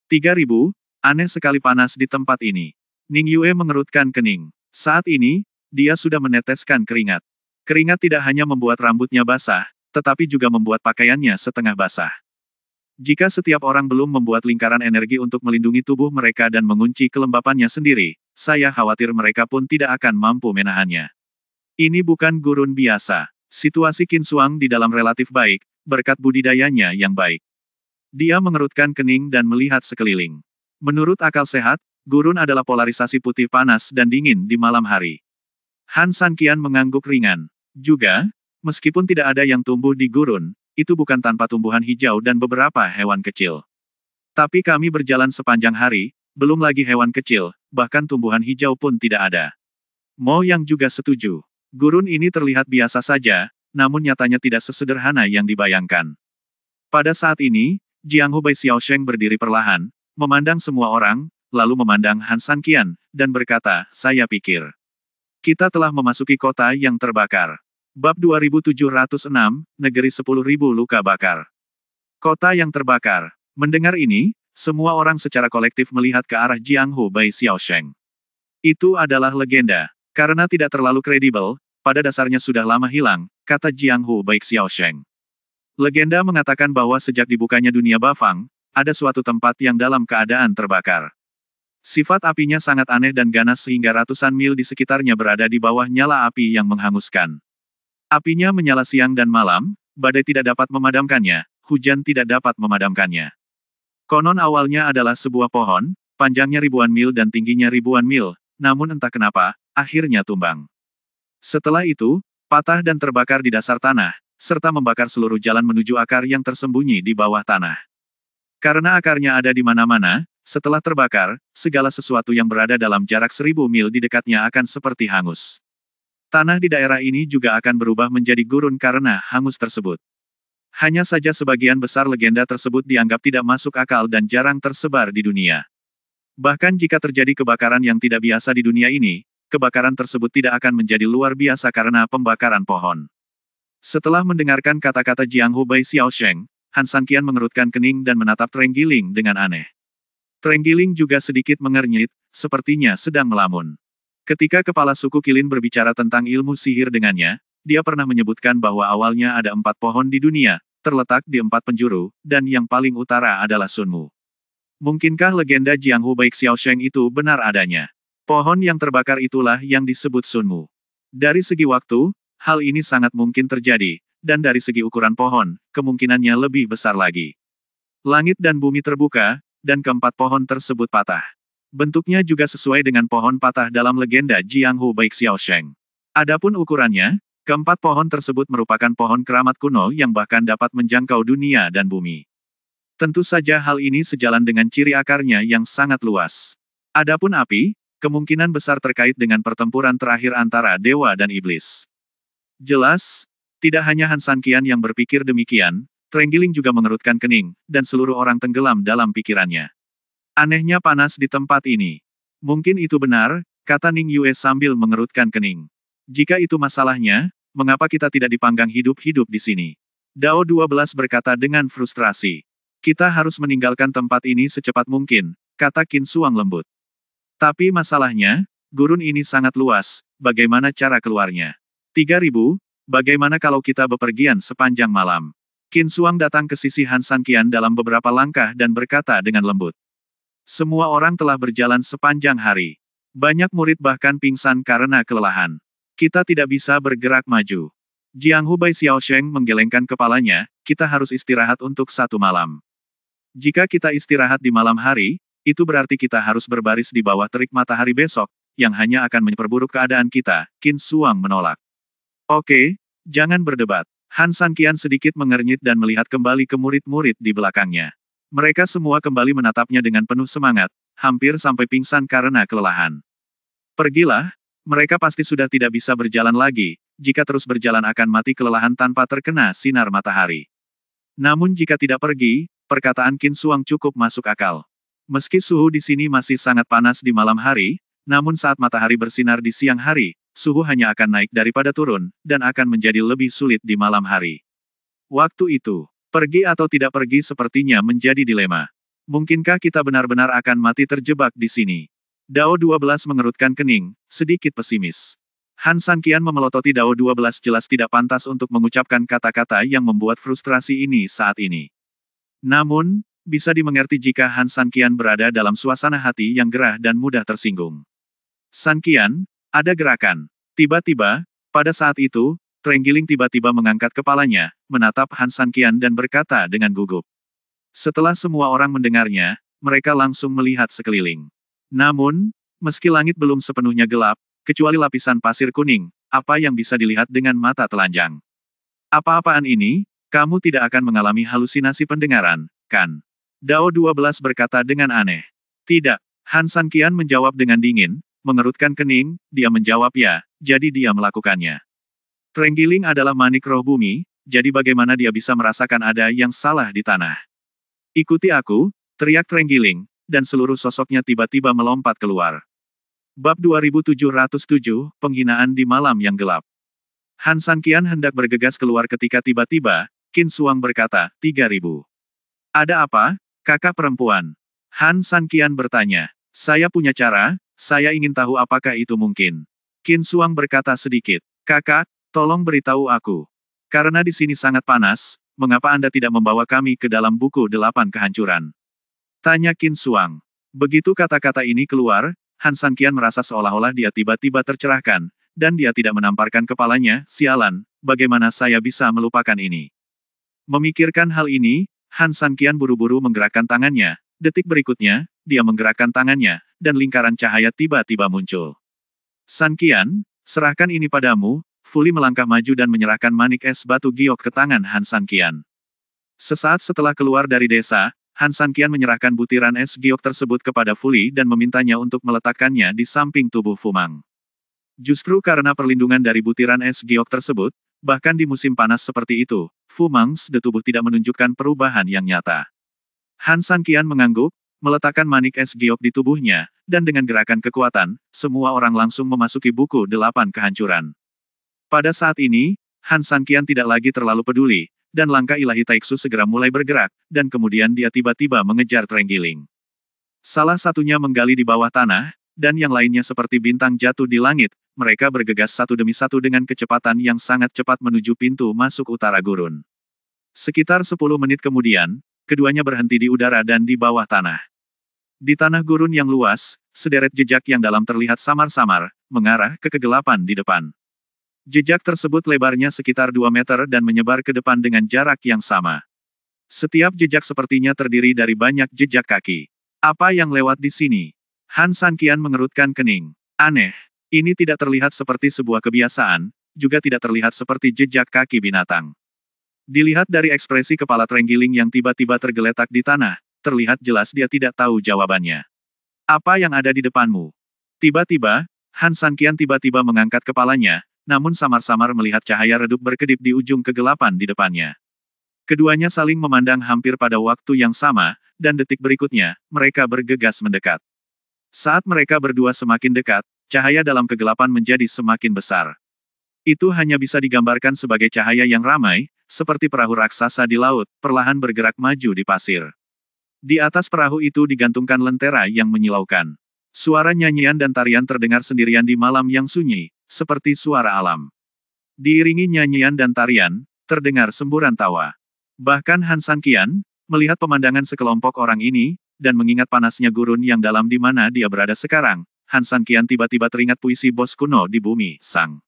3000, aneh sekali panas di tempat ini. Ning Yue mengerutkan kening. Saat ini, dia sudah meneteskan keringat. Keringat tidak hanya membuat rambutnya basah, tetapi juga membuat pakaiannya setengah basah. Jika setiap orang belum membuat lingkaran energi untuk melindungi tubuh mereka dan mengunci kelembapannya sendiri, saya khawatir mereka pun tidak akan mampu menahannya. Ini bukan gurun biasa. Situasi Qin Xuang di dalam relatif baik, berkat budidayanya yang baik. Dia mengerutkan kening dan melihat sekeliling. Menurut akal sehat, gurun adalah polarisasi putih panas dan dingin di malam hari. Han San Qian mengangguk ringan. Juga, meskipun tidak ada yang tumbuh di gurun, itu bukan tanpa tumbuhan hijau dan beberapa hewan kecil. Tapi kami berjalan sepanjang hari, belum lagi hewan kecil, bahkan tumbuhan hijau pun tidak ada. Mo Yang juga setuju. Gurun ini terlihat biasa saja, namun nyatanya tidak sesederhana yang dibayangkan. Pada saat ini, Jiang Hu Bai Xiaosheng berdiri perlahan, memandang semua orang, lalu memandang Han San Qian, dan berkata, saya pikir. Kita telah memasuki kota yang terbakar. Bab 2706, Negeri 10.000 Luka Bakar. Kota yang terbakar. Mendengar ini, semua orang secara kolektif melihat ke arah Jiang Hu Bai Xiaosheng. Itu adalah legenda. Karena tidak terlalu kredibel, pada dasarnya sudah lama hilang, kata Jiang Hu Bai Xiaosheng. Legenda mengatakan bahwa sejak dibukanya dunia Bafang, ada suatu tempat yang dalam keadaan terbakar. Sifat apinya sangat aneh dan ganas sehingga ratusan mil di sekitarnya berada di bawah nyala api yang menghanguskan. Apinya menyala siang dan malam, badai tidak dapat memadamkannya, hujan tidak dapat memadamkannya. Konon awalnya adalah sebuah pohon, panjangnya ribuan mil dan tingginya ribuan mil, namun entah kenapa, akhirnya tumbang. Setelah itu, patah dan terbakar di dasar tanah, serta membakar seluruh jalan menuju akar yang tersembunyi di bawah tanah. Karena akarnya ada di mana-mana, setelah terbakar, segala sesuatu yang berada dalam jarak 1000 mil di dekatnya akan seperti hangus. Tanah di daerah ini juga akan berubah menjadi gurun karena hangus tersebut. Hanya saja sebagian besar legenda tersebut dianggap tidak masuk akal dan jarang tersebar di dunia. Bahkan jika terjadi kebakaran yang tidak biasa di dunia ini, kebakaran tersebut tidak akan menjadi luar biasa karena pembakaran pohon. Setelah mendengarkan kata-kata Jiang Hu Bai Xiaosheng, Han Sanqian mengerutkan kening dan menatap Trenggiling dengan aneh. Trenggiling juga sedikit mengernyit, sepertinya sedang melamun. Ketika kepala suku Qilin berbicara tentang ilmu sihir dengannya, dia pernah menyebutkan bahwa awalnya ada 4 pohon di dunia, terletak di 4 penjuru, dan yang paling utara adalah Sunmu. Mungkinkah legenda Jiang Hu Bai Xiaosheng itu benar adanya? Pohon yang terbakar itulah yang disebut Sunmu. Dari segi waktu, hal ini sangat mungkin terjadi, dan dari segi ukuran pohon, kemungkinannya lebih besar lagi. Langit dan bumi terbuka, dan keempat pohon tersebut patah. Bentuknya juga sesuai dengan pohon patah dalam legenda Jiang Hu Bai Xiaosheng. Adapun ukurannya, keempat pohon tersebut merupakan pohon keramat kuno yang bahkan dapat menjangkau dunia dan bumi. Tentu saja hal ini sejalan dengan ciri akarnya yang sangat luas. Adapun api, kemungkinan besar terkait dengan pertempuran terakhir antara dewa dan iblis. Jelas, tidak hanya Han Sanqian yang berpikir demikian, Trenggiling juga mengerutkan kening, dan seluruh orang tenggelam dalam pikirannya. Anehnya panas di tempat ini. Mungkin itu benar, kata Ning Yue sambil mengerutkan kening. Jika itu masalahnya, mengapa kita tidak dipanggang hidup-hidup di sini? Dao 12 berkata dengan frustrasi. Kita harus meninggalkan tempat ini secepat mungkin, kata Qin Suang lembut. Tapi masalahnya, gurun ini sangat luas, bagaimana cara keluarnya? 3000, bagaimana kalau kita bepergian sepanjang malam? Qin Suang datang ke sisi Han Sanqian dalam beberapa langkah dan berkata dengan lembut. Semua orang telah berjalan sepanjang hari. Banyak murid bahkan pingsan karena kelelahan. Kita tidak bisa bergerak maju. Jiang Hu Bai Xiaosheng menggelengkan kepalanya, kita harus istirahat untuk 1 malam. Jika kita istirahat di malam hari, itu berarti kita harus berbaris di bawah terik matahari besok, yang hanya akan memperburuk keadaan kita, Qin Suang menolak. Oke, jangan berdebat. Han Sanqian sedikit mengernyit dan melihat kembali ke murid-murid di belakangnya. Mereka semua kembali menatapnya dengan penuh semangat, hampir sampai pingsan karena kelelahan. Pergilah, mereka pasti sudah tidak bisa berjalan lagi, jika terus berjalan akan mati kelelahan tanpa terkena sinar matahari. Namun jika tidak pergi, perkataan Qin Suang cukup masuk akal. Meski suhu di sini masih sangat panas di malam hari, namun saat matahari bersinar di siang hari, suhu hanya akan naik daripada turun, dan akan menjadi lebih sulit di malam hari. Waktu itu, pergi atau tidak pergi sepertinya menjadi dilema. Mungkinkah kita benar-benar akan mati terjebak di sini? Dao 12 mengerutkan kening, sedikit pesimis. Han Sanqian memelototi Dao 12 jelas tidak pantas untuk mengucapkan kata-kata yang membuat frustrasi ini saat ini. Namun, bisa dimengerti jika Han Sanqian berada dalam suasana hati yang gerah dan mudah tersinggung. Sanqian, ada gerakan. Tiba-tiba, pada saat itu, Trenggiling tiba-tiba mengangkat kepalanya, menatap Han Sanqian dan berkata dengan gugup. Setelah semua orang mendengarnya, mereka langsung melihat sekeliling. Namun, meski langit belum sepenuhnya gelap, kecuali lapisan pasir kuning, apa yang bisa dilihat dengan mata telanjang? Apa-apaan ini? Kamu tidak akan mengalami halusinasi pendengaran, kan? Dao 12 berkata dengan aneh. Tidak, Han Sanqian menjawab dengan dingin, mengerutkan kening, dia menjawab ya, jadi dia melakukannya. Trenggiling adalah manik roh bumi, jadi bagaimana dia bisa merasakan ada yang salah di tanah? Ikuti aku, teriak Trenggiling, dan seluruh sosoknya tiba-tiba melompat keluar. Bab 2707, Penghinaan di Malam yang Gelap. Han Sanqian hendak bergegas keluar ketika tiba-tiba, Qin Suang berkata, 3000. Ada apa, kakak perempuan? Han Sanqian bertanya. Saya punya cara, saya ingin tahu apakah itu mungkin. Qin Suang berkata sedikit. Kakak, tolong beritahu aku. Karena di sini sangat panas, mengapa Anda tidak membawa kami ke dalam buku 8 kehancuran? Tanya Qin Suang. Begitu kata-kata ini keluar, Han Sanqian merasa seolah-olah dia tiba-tiba tercerahkan, dan dia tidak menamparkan kepalanya. Sialan, bagaimana saya bisa melupakan ini? Memikirkan hal ini, Han Sanqian buru-buru menggerakkan tangannya. Detik berikutnya, dia menggerakkan tangannya, dan lingkaran cahaya tiba-tiba muncul. Sanqian, serahkan ini padamu. Fuli melangkah maju dan menyerahkan manik es batu giok ke tangan Han Sanqian. Sesaat setelah keluar dari desa, Han Sanqian menyerahkan butiran es giok tersebut kepada Fuli dan memintanya untuk meletakkannya di samping tubuh Fumang. Justru karena perlindungan dari butiran es giok tersebut, bahkan di musim panas seperti itu, Fumang's tubuh tidak menunjukkan perubahan yang nyata. Han Sanqian mengangguk, meletakkan manik es giok di tubuhnya, dan dengan gerakan kekuatan, semua orang langsung memasuki buku 8 kehancuran. Pada saat ini, Han Sanqian tidak lagi terlalu peduli, dan langkah ilahi Taiksu segera mulai bergerak, dan kemudian dia tiba-tiba mengejar Trenggiling. Salah satunya menggali di bawah tanah, dan yang lainnya seperti bintang jatuh di langit, mereka bergegas satu demi satu dengan kecepatan yang sangat cepat menuju pintu masuk utara gurun. Sekitar 10 menit kemudian, keduanya berhenti di udara dan di bawah tanah. Di tanah gurun yang luas, sederet jejak yang dalam terlihat samar-samar, mengarah ke kegelapan di depan. Jejak tersebut lebarnya sekitar 2 meter dan menyebar ke depan dengan jarak yang sama. Setiap jejak sepertinya terdiri dari banyak jejak kaki. Apa yang lewat di sini? Han Sanqian mengerutkan kening. Aneh. Ini tidak terlihat seperti sebuah kebiasaan, juga tidak terlihat seperti jejak kaki binatang. Dilihat dari ekspresi kepala Trenggiling yang tiba-tiba tergeletak di tanah, terlihat jelas dia tidak tahu jawabannya. Apa yang ada di depanmu? Tiba-tiba, Han Sanqian tiba-tiba mengangkat kepalanya, namun samar-samar melihat cahaya redup berkedip di ujung kegelapan di depannya. Keduanya saling memandang hampir pada waktu yang sama, dan detik berikutnya, mereka bergegas mendekat. Saat mereka berdua semakin dekat, cahaya dalam kegelapan menjadi semakin besar. Itu hanya bisa digambarkan sebagai cahaya yang ramai, seperti perahu raksasa di laut, perlahan bergerak maju di pasir. Di atas perahu itu digantungkan lentera yang menyilaukan. Suara nyanyian dan tarian terdengar sendirian di malam yang sunyi, seperti suara alam. Diiringi nyanyian dan tarian, terdengar semburan tawa. Bahkan Han Sanqian, melihat pemandangan sekelompok orang ini, dan mengingat panasnya gurun yang dalam di mana dia berada sekarang, Han Sanqian tiba-tiba teringat puisi bos kuno di bumi, Sang.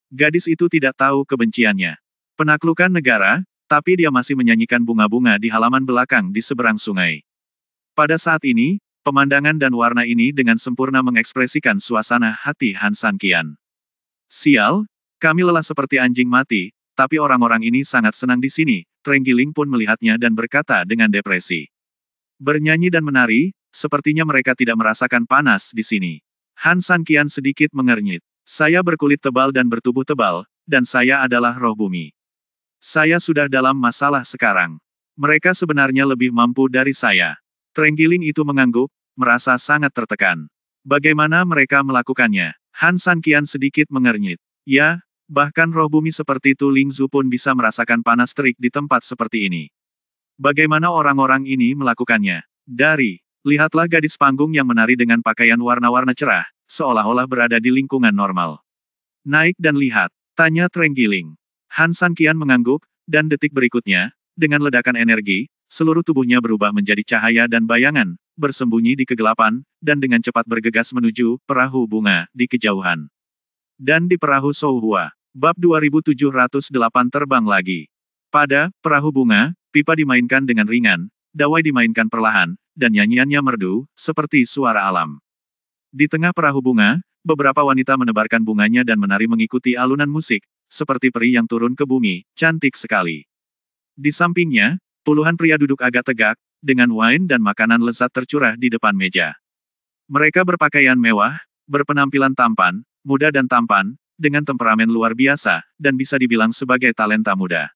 Gadis itu tidak tahu kebenciannya. Penaklukan negara, tapi dia masih menyanyikan bunga-bunga di halaman belakang di seberang sungai. Pada saat ini, pemandangan dan warna ini dengan sempurna mengekspresikan suasana hati Han Sanqian. Sial, kami lelah seperti anjing mati, tapi orang-orang ini sangat senang di sini. Trenggiling pun melihatnya dan berkata dengan depresi. Bernyanyi dan menari, sepertinya mereka tidak merasakan panas di sini. Han Sanqian sedikit mengernyit. Saya berkulit tebal dan bertubuh tebal, dan saya adalah roh bumi. Saya sudah dalam masalah sekarang. Mereka sebenarnya lebih mampu dari saya. Trenggiling itu mengangguk, merasa sangat tertekan. Bagaimana mereka melakukannya? Han Sanqian sedikit mengernyit. Ya, bahkan roh bumi seperti Tu Lingzu pun bisa merasakan panas terik di tempat seperti ini. Bagaimana orang-orang ini melakukannya? Lihatlah gadis panggung yang menari dengan pakaian warna-warna cerah, seolah-olah berada di lingkungan normal. Naik dan lihat, tanya Trenggiling. Han Sanqian mengangguk, dan detik berikutnya, dengan ledakan energi, seluruh tubuhnya berubah menjadi cahaya dan bayangan, bersembunyi di kegelapan, dan dengan cepat bergegas menuju perahu bunga di kejauhan. Dan di perahu Souhua, bab 2708 terbang lagi. Pada perahu bunga, pipa dimainkan dengan ringan, dawai dimainkan perlahan, dan nyanyiannya merdu, seperti suara alam. Di tengah perahu bunga, beberapa wanita menebarkan bunganya dan menari mengikuti alunan musik, seperti peri yang turun ke bumi, cantik sekali. Di sampingnya, puluhan pria duduk agak tegak, dengan wine dan makanan lezat tercurah di depan meja. Mereka berpakaian mewah, berpenampilan tampan, muda dan tampan, dengan temperamen luar biasa, dan bisa dibilang sebagai talenta muda.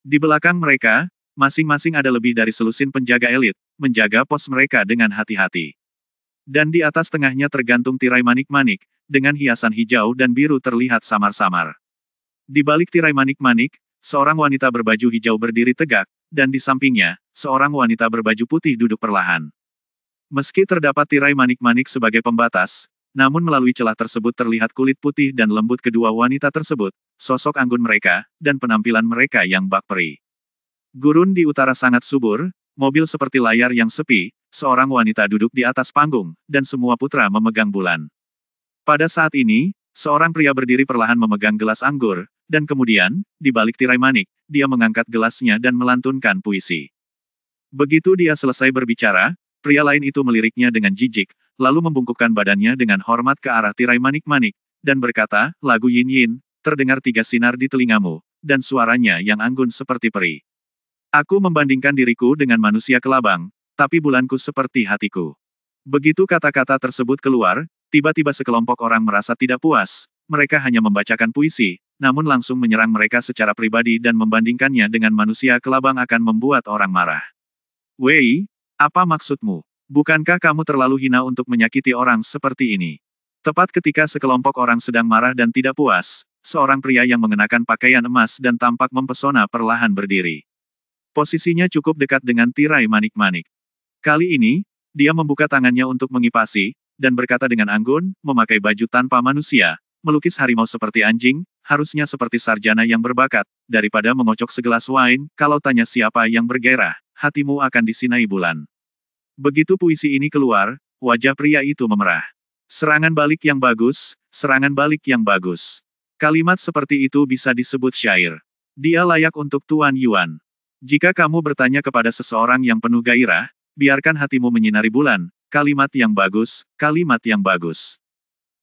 Di belakang mereka, masing-masing ada lebih dari selusin penjaga elit, menjaga pos mereka dengan hati-hati. Dan di atas tengahnya tergantung tirai manik-manik, dengan hiasan hijau dan biru terlihat samar-samar. Di balik tirai manik-manik, seorang wanita berbaju hijau berdiri tegak, dan di sampingnya, seorang wanita berbaju putih duduk perlahan. Meski terdapat tirai manik-manik sebagai pembatas, namun melalui celah tersebut terlihat kulit putih dan lembut kedua wanita tersebut, sosok anggun mereka, dan penampilan mereka yang bak peri. Gurun di utara sangat subur, mobil seperti layar yang sepi, seorang wanita duduk di atas panggung, dan semua putra memegang bulan. Pada saat ini, seorang pria berdiri perlahan memegang gelas anggur, dan kemudian, di balik tirai manik, dia mengangkat gelasnya dan melantunkan puisi. Begitu dia selesai berbicara, pria lain itu meliriknya dengan jijik, lalu membungkukkan badannya dengan hormat ke arah tirai manik-manik, dan berkata, lagu Yin Yin, terdengar 3 sinar di telingamu, dan suaranya yang anggun seperti peri. Aku membandingkan diriku dengan manusia kelabang, tapi bulanku seperti hatiku. Begitu kata-kata tersebut keluar, tiba-tiba sekelompok orang merasa tidak puas, mereka hanya membacakan puisi, namun langsung menyerang mereka secara pribadi dan membandingkannya dengan manusia kelabang akan membuat orang marah. Wei, apa maksudmu? Bukankah kamu terlalu hina untuk menyakiti orang seperti ini? Tepat ketika sekelompok orang sedang marah dan tidak puas, seorang pria yang mengenakan pakaian emas dan tampak mempesona perlahan berdiri. Posisinya cukup dekat dengan tirai manik-manik. Kali ini, dia membuka tangannya untuk mengipasi, dan berkata dengan anggun, memakai baju tanpa manusia, melukis harimau seperti anjing, harusnya seperti sarjana yang berbakat, daripada mengocok segelas wine, kalau tanya siapa yang bergairah, hatimu akan disinai bulan. Begitu puisi ini keluar, wajah pria itu memerah. Serangan balik yang bagus, serangan balik yang bagus. Kalimat seperti itu bisa disebut syair. Dia layak untuk Tuan Yuan. Jika kamu bertanya kepada seseorang yang penuh gairah, biarkan hatimu menyinari bulan, kalimat yang bagus, kalimat yang bagus.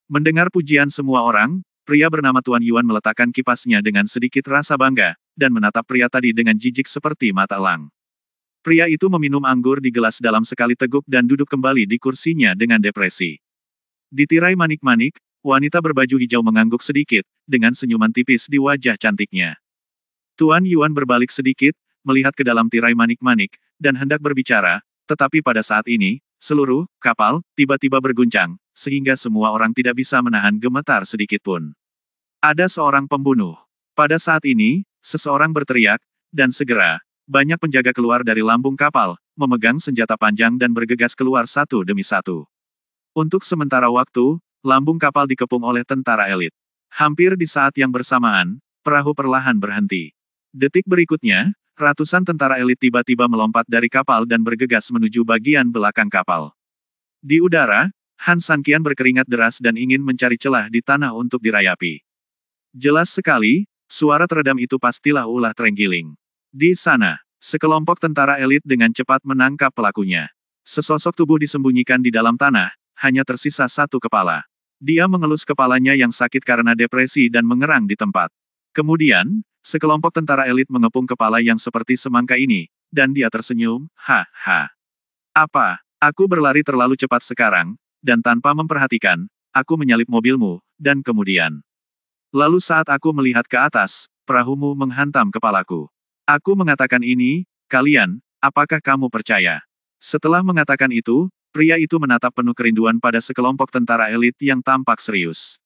Mendengar pujian semua orang, pria bernama Tuan Yuan meletakkan kipasnya dengan sedikit rasa bangga, dan menatap pria tadi dengan jijik seperti mata elang. Pria itu meminum anggur di gelas dalam sekali teguk dan duduk kembali di kursinya dengan depresi. Di tirai manik-manik, wanita berbaju hijau mengangguk sedikit, dengan senyuman tipis di wajah cantiknya. Tuan Yuan berbalik sedikit, melihat ke dalam tirai manik-manik, dan hendak berbicara, tetapi pada saat ini, seluruh kapal tiba-tiba berguncang, sehingga semua orang tidak bisa menahan gemetar sedikitpun. Ada seorang pembunuh. Pada saat ini, seseorang berteriak, dan segera, banyak penjaga keluar dari lambung kapal, memegang senjata panjang dan bergegas keluar satu demi satu. Untuk sementara waktu, lambung kapal dikepung oleh tentara elit. Hampir di saat yang bersamaan, perahu perlahan berhenti. Detik berikutnya, ratusan tentara elit tiba-tiba melompat dari kapal dan bergegas menuju bagian belakang kapal. Di udara, Han Sanqian berkeringat deras dan ingin mencari celah di tanah untuk dirayapi. Jelas sekali, suara teredam itu pastilah ulah Trenggiling. Di sana, sekelompok tentara elit dengan cepat menangkap pelakunya. Sesosok tubuh disembunyikan di dalam tanah, hanya tersisa satu kepala. Dia mengelus kepalanya yang sakit karena depresi dan mengerang di tempat. Kemudian, sekelompok tentara elit mengepung kepala yang seperti semangka ini, dan dia tersenyum, ha. Apa, aku berlari terlalu cepat sekarang, dan tanpa memperhatikan, aku menyalip mobilmu, dan kemudian. Lalu saat aku melihat ke atas, perahumu menghantam kepalaku. Aku mengatakan ini, kalian, apakah kamu percaya? Setelah mengatakan itu, pria itu menatap penuh kerinduan pada sekelompok tentara elit yang tampak serius.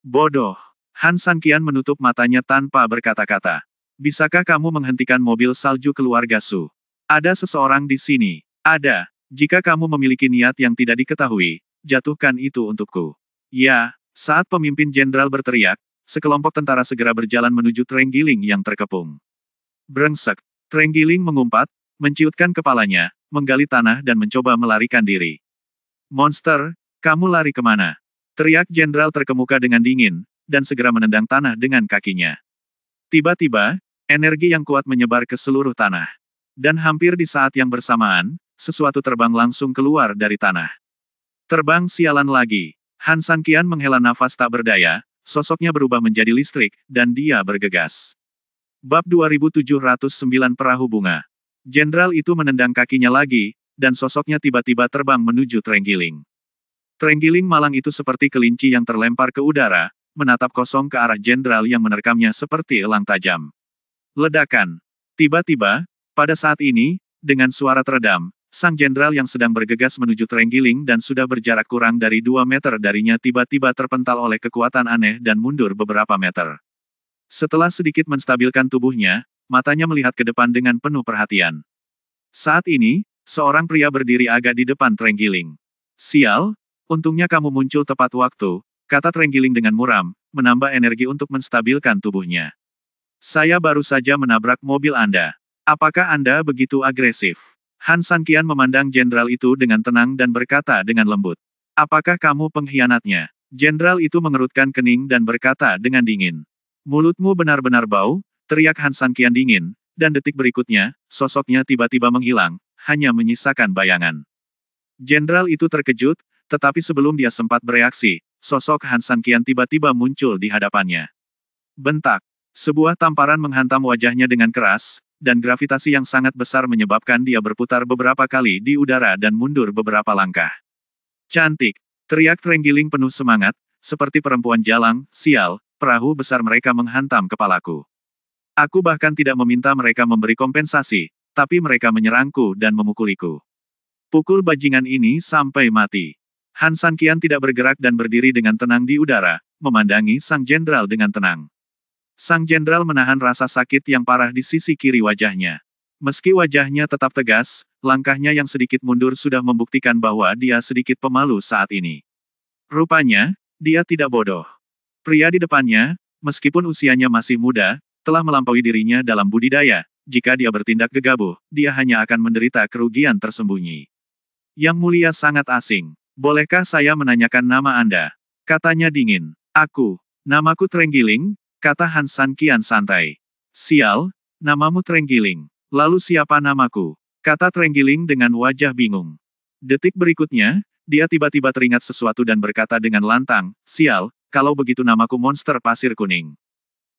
Bodoh. Han Sanqian menutup matanya tanpa berkata-kata. Bisakah kamu menghentikan mobil salju keluarga Su? Ada seseorang di sini. Ada. Jika kamu memiliki niat yang tidak diketahui, jatuhkan itu untukku. Ya, saat pemimpin jenderal berteriak, sekelompok tentara segera berjalan menuju Trenggiling yang terkepung. Brengsek. Trenggiling mengumpat, menciutkan kepalanya, menggali tanah dan mencoba melarikan diri. Monster, kamu lari kemana? Teriak jenderal terkemuka dengan dingin, dan segera menendang tanah dengan kakinya. Tiba-tiba, energi yang kuat menyebar ke seluruh tanah. Dan hampir di saat yang bersamaan, sesuatu terbang langsung keluar dari tanah. Terbang sialan lagi. Han Sanqian menghela nafas tak berdaya, sosoknya berubah menjadi listrik, dan dia bergegas. Bab 2709 Perahu Bunga. Jenderal itu menendang kakinya lagi, dan sosoknya tiba-tiba terbang menuju Trenggiling. Trenggiling malang itu seperti kelinci yang terlempar ke udara, menatap kosong ke arah jenderal yang menerkamnya seperti elang tajam. Ledakan. Tiba-tiba, pada saat ini, dengan suara teredam, sang jenderal yang sedang bergegas menuju Trenggiling dan sudah berjarak kurang dari 2 meter darinya tiba-tiba terpental oleh kekuatan aneh dan mundur beberapa meter. Setelah sedikit menstabilkan tubuhnya, matanya melihat ke depan dengan penuh perhatian. Saat ini, seorang pria berdiri agak di depan Trenggiling. Sial, untungnya kamu muncul tepat waktu, kata Trenggiling dengan muram, menambah energi untuk menstabilkan tubuhnya. Saya baru saja menabrak mobil Anda. Apakah Anda begitu agresif? Han Sanqian memandang jenderal itu dengan tenang dan berkata dengan lembut. Apakah kamu pengkhianatnya? Jenderal itu mengerutkan kening dan berkata dengan dingin. Mulutmu benar-benar bau, teriak Han Sanqian dingin, dan detik berikutnya, sosoknya tiba-tiba menghilang, hanya menyisakan bayangan. Jenderal itu terkejut, tetapi sebelum dia sempat bereaksi, sosok Han Sanqian tiba-tiba muncul di hadapannya. Bentak. Sebuah tamparan menghantam wajahnya dengan keras, dan gravitasi yang sangat besar menyebabkan dia berputar beberapa kali di udara dan mundur beberapa langkah. Cantik, teriak Trenggiling penuh semangat, seperti perempuan jalang, sial, perahu besar mereka menghantam kepalaku. Aku bahkan tidak meminta mereka memberi kompensasi, tapi mereka menyerangku dan memukuliku. Pukul bajingan ini sampai mati. Han Sanqian tidak bergerak dan berdiri dengan tenang di udara, memandangi sang jenderal dengan tenang. Sang jenderal menahan rasa sakit yang parah di sisi kiri wajahnya. Meski wajahnya tetap tegas, langkahnya yang sedikit mundur sudah membuktikan bahwa dia sedikit pemalu saat ini. Rupanya, dia tidak bodoh. Pria di depannya, meskipun usianya masih muda, telah melampaui dirinya dalam budidaya. Jika dia bertindak gegabah, dia hanya akan menderita kerugian tersembunyi. Yang mulia sangat asing. Bolehkah saya menanyakan nama Anda? Katanya dingin. Namaku Trenggiling, kata Han Sanqian santai. Sial, namamu Trenggiling. Lalu siapa namaku? Kata Trenggiling dengan wajah bingung. Detik berikutnya, dia tiba-tiba teringat sesuatu dan berkata dengan lantang, sial, kalau begitu namaku Monster Pasir Kuning.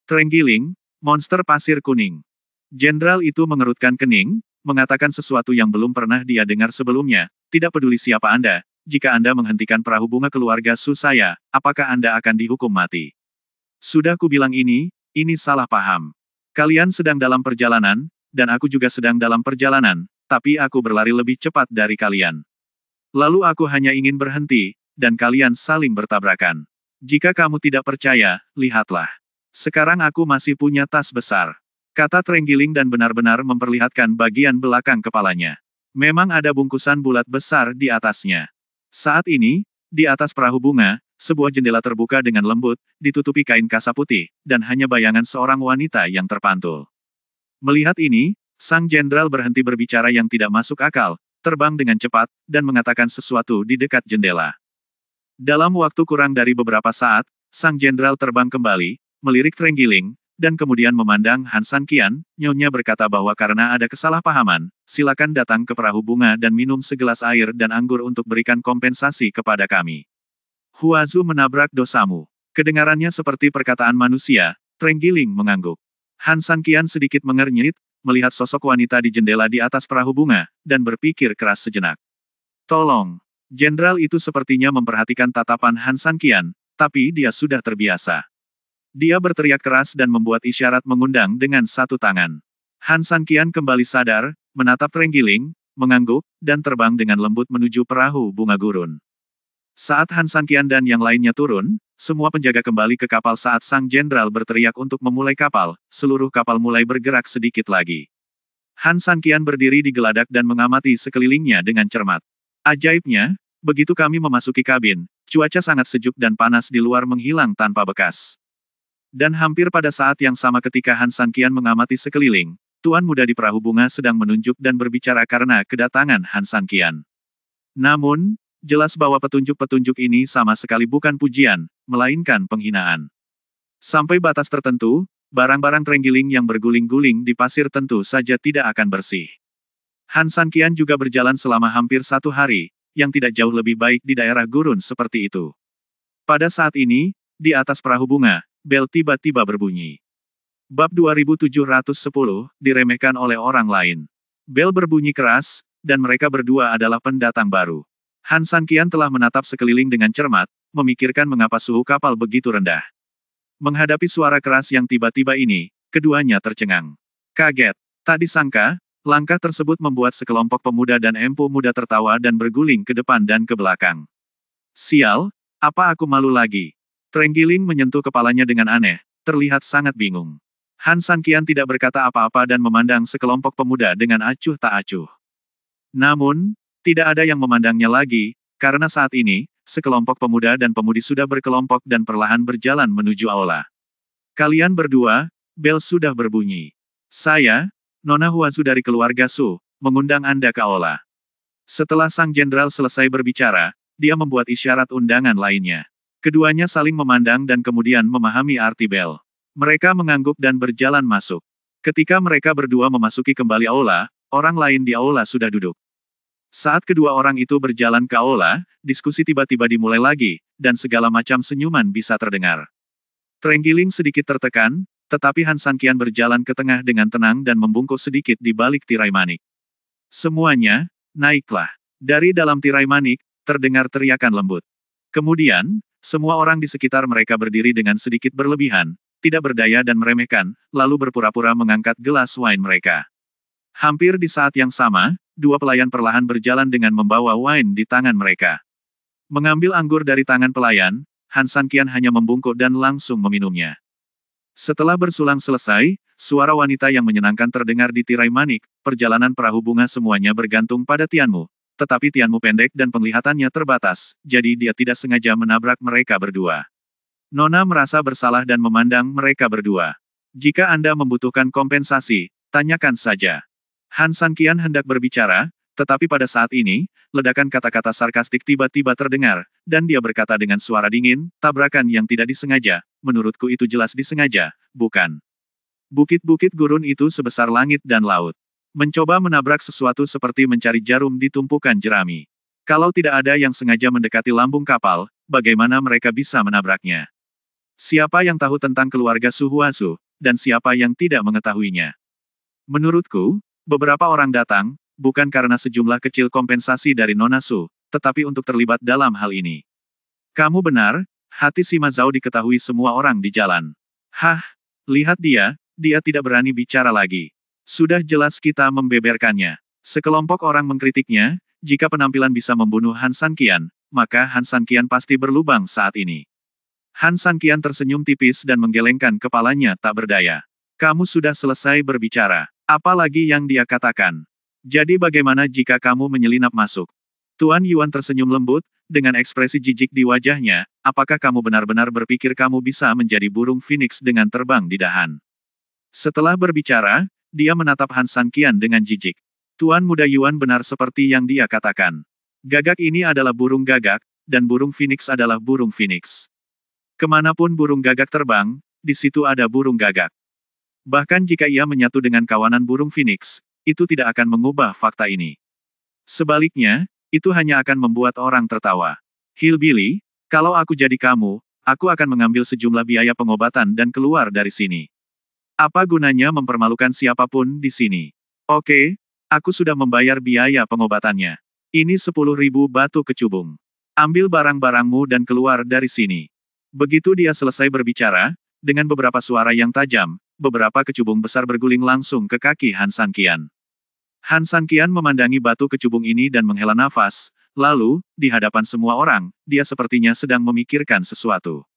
Trenggiling, Monster Pasir Kuning. Jenderal itu mengerutkan kening, mengatakan sesuatu yang belum pernah dia dengar sebelumnya. Tidak peduli siapa Anda, jika Anda menghentikan perahu bunga keluarga Su saya, apakah Anda akan dihukum mati? Sudah kubilang ini salah paham. Kalian sedang dalam perjalanan, dan aku juga sedang dalam perjalanan, tapi aku berlari lebih cepat dari kalian. Lalu aku hanya ingin berhenti, dan kalian saling bertabrakan. Jika kamu tidak percaya, lihatlah. Sekarang aku masih punya tas besar. Kata Trenggiling dan benar-benar memperlihatkan bagian belakang kepalanya. Memang ada bungkusan bulat besar di atasnya. Saat ini, di atas perahu bunga, sebuah jendela terbuka dengan lembut, ditutupi kain kasa putih, dan hanya bayangan seorang wanita yang terpantul. Melihat ini, sang jenderal berhenti berbicara yang tidak masuk akal, terbang dengan cepat, dan mengatakan sesuatu di dekat jendela. Dalam waktu kurang dari beberapa saat, sang jenderal terbang kembali, melirik Trenggiling, dan kemudian memandang Han Sanqian, nyonya berkata bahwa karena ada kesalahpahaman, silakan datang ke perahu bunga dan minum segelas air dan anggur untuk berikan kompensasi kepada kami. Huazu menabrak dosamu. Kedengarannya seperti perkataan manusia, Trenggiling mengangguk. Han Sanqian sedikit mengernyit, melihat sosok wanita di jendela di atas perahu bunga, dan berpikir keras sejenak. Tolong. Jenderal itu sepertinya memperhatikan tatapan Han Sanqian, tapi dia sudah terbiasa. Dia berteriak keras dan membuat isyarat mengundang dengan satu tangan. Han Sanqian kembali sadar, menatap Trenggiling, mengangguk, dan terbang dengan lembut menuju perahu bunga gurun. Saat Han Sanqian dan yang lainnya turun, semua penjaga kembali ke kapal saat sang jenderal berteriak untuk memulai kapal, seluruh kapal mulai bergerak sedikit lagi. Han Sanqian berdiri di geladak dan mengamati sekelilingnya dengan cermat. Ajaibnya, begitu kami memasuki kabin, cuaca sangat sejuk dan panas di luar menghilang tanpa bekas. Dan hampir pada saat yang sama ketika Han Sanqian mengamati sekeliling, Tuan Muda di perahu bunga sedang menunjuk dan berbicara karena kedatangan Han Sanqian. Namun, jelas bahwa petunjuk-petunjuk ini sama sekali bukan pujian, melainkan penghinaan. Sampai batas tertentu, barang-barang Trenggiling yang berguling-guling di pasir tentu saja tidak akan bersih. Han Sanqian juga berjalan selama hampir 1 hari, yang tidak jauh lebih baik di daerah gurun seperti itu. Pada saat ini, di atas perahu bunga, bel tiba-tiba berbunyi. Bab 2710, diremehkan oleh orang lain. Bel berbunyi keras, dan mereka berdua adalah pendatang baru. Han Sanqian telah menatap sekeliling dengan cermat, memikirkan mengapa suhu kapal begitu rendah. Menghadapi suara keras yang tiba-tiba ini, keduanya tercengang. Kaget. Tak disangka, langkah tersebut membuat sekelompok pemuda dan empu muda tertawa dan berguling ke depan dan ke belakang. Sial, apa aku malu lagi? Trenggiling menyentuh kepalanya dengan aneh, terlihat sangat bingung. Han Sanqian tidak berkata apa-apa dan memandang sekelompok pemuda dengan acuh tak acuh. Namun, tidak ada yang memandangnya lagi, karena saat ini, sekelompok pemuda dan pemudi sudah berkelompok dan perlahan berjalan menuju aula. Kalian berdua, bel sudah berbunyi. Saya, Nona Huazu dari keluarga Su, mengundang Anda ke aula. Setelah Sang Jenderal selesai berbicara, dia membuat isyarat undangan lainnya. Keduanya saling memandang dan kemudian memahami arti bel. Mereka mengangguk dan berjalan masuk. Ketika mereka berdua memasuki kembali aula, orang lain di aula sudah duduk. Saat kedua orang itu berjalan ke aula, diskusi tiba-tiba dimulai lagi, dan segala macam senyuman bisa terdengar. Trenggiling sedikit tertekan, tetapi Han Sanqian berjalan ke tengah dengan tenang dan membungkuk sedikit di balik tirai manik. Semuanya, naiklah. Dari dalam tirai manik, terdengar teriakan lembut. Kemudian, semua orang di sekitar mereka berdiri dengan sedikit berlebihan, tidak berdaya dan meremehkan, lalu berpura-pura mengangkat gelas wine mereka. Hampir di saat yang sama, dua pelayan perlahan berjalan dengan membawa wine di tangan mereka. Mengambil anggur dari tangan pelayan, Han Sanqian hanya membungkuk dan langsung meminumnya. Setelah bersulang selesai, suara wanita yang menyenangkan terdengar di tirai manik, perjalanan perahu bunga semuanya bergantung pada Tianmu. Tetapi Tianmu pendek dan penglihatannya terbatas, jadi dia tidak sengaja menabrak mereka berdua. Nona merasa bersalah dan memandang mereka berdua. Jika Anda membutuhkan kompensasi, tanyakan saja. Han Sanqian hendak berbicara, tetapi pada saat ini, ledakan kata-kata sarkastik tiba-tiba terdengar, dan dia berkata dengan suara dingin, tabrakan yang tidak disengaja, menurutku itu jelas disengaja, bukan? Bukit-bukit gurun itu sebesar langit dan laut. Mencoba menabrak sesuatu seperti mencari jarum di tumpukan jerami. Kalau tidak ada yang sengaja mendekati lambung kapal, bagaimana mereka bisa menabraknya? Siapa yang tahu tentang keluarga Su Huasu, dan siapa yang tidak mengetahuinya? Menurutku, beberapa orang datang, bukan karena sejumlah kecil kompensasi dari Nona Su, tetapi untuk terlibat dalam hal ini. Kamu benar, hati Sima Zhao diketahui semua orang di jalan. Hah, lihat dia tidak berani bicara lagi. Sudah jelas kita membeberkannya. Sekelompok orang mengkritiknya, jika penampilan bisa membunuh Han Sanqian, maka Han Sanqian pasti berlubang saat ini. Han Sanqian tersenyum tipis dan menggelengkan kepalanya tak berdaya. Kamu sudah selesai berbicara. Apa lagi yang dia katakan? Jadi bagaimana jika kamu menyelinap masuk? Tuan Yuan tersenyum lembut, dengan ekspresi jijik di wajahnya, apakah kamu benar-benar berpikir kamu bisa menjadi burung phoenix dengan terbang di dahan? Setelah berbicara, dia menatap Han Sanqian dengan jijik. Tuan Muda Yuan benar seperti yang dia katakan. Gagak ini adalah burung gagak, dan burung phoenix adalah burung phoenix. Kemanapun burung gagak terbang, di situ ada burung gagak. Bahkan jika ia menyatu dengan kawanan burung phoenix, itu tidak akan mengubah fakta ini. Sebaliknya, itu hanya akan membuat orang tertawa. Hillbilly, kalau aku jadi kamu, aku akan mengambil sejumlah biaya pengobatan dan keluar dari sini. Apa gunanya mempermalukan siapapun di sini? Oke, aku sudah membayar biaya pengobatannya. Ini 10.000 batu kecubung. Ambil barang-barangmu dan keluar dari sini. Begitu dia selesai berbicara, dengan beberapa suara yang tajam, beberapa kecubung besar berguling langsung ke kaki Han Sanqian. Han Sanqian memandangi batu kecubung ini dan menghela nafas, lalu, di hadapan semua orang, dia sepertinya sedang memikirkan sesuatu.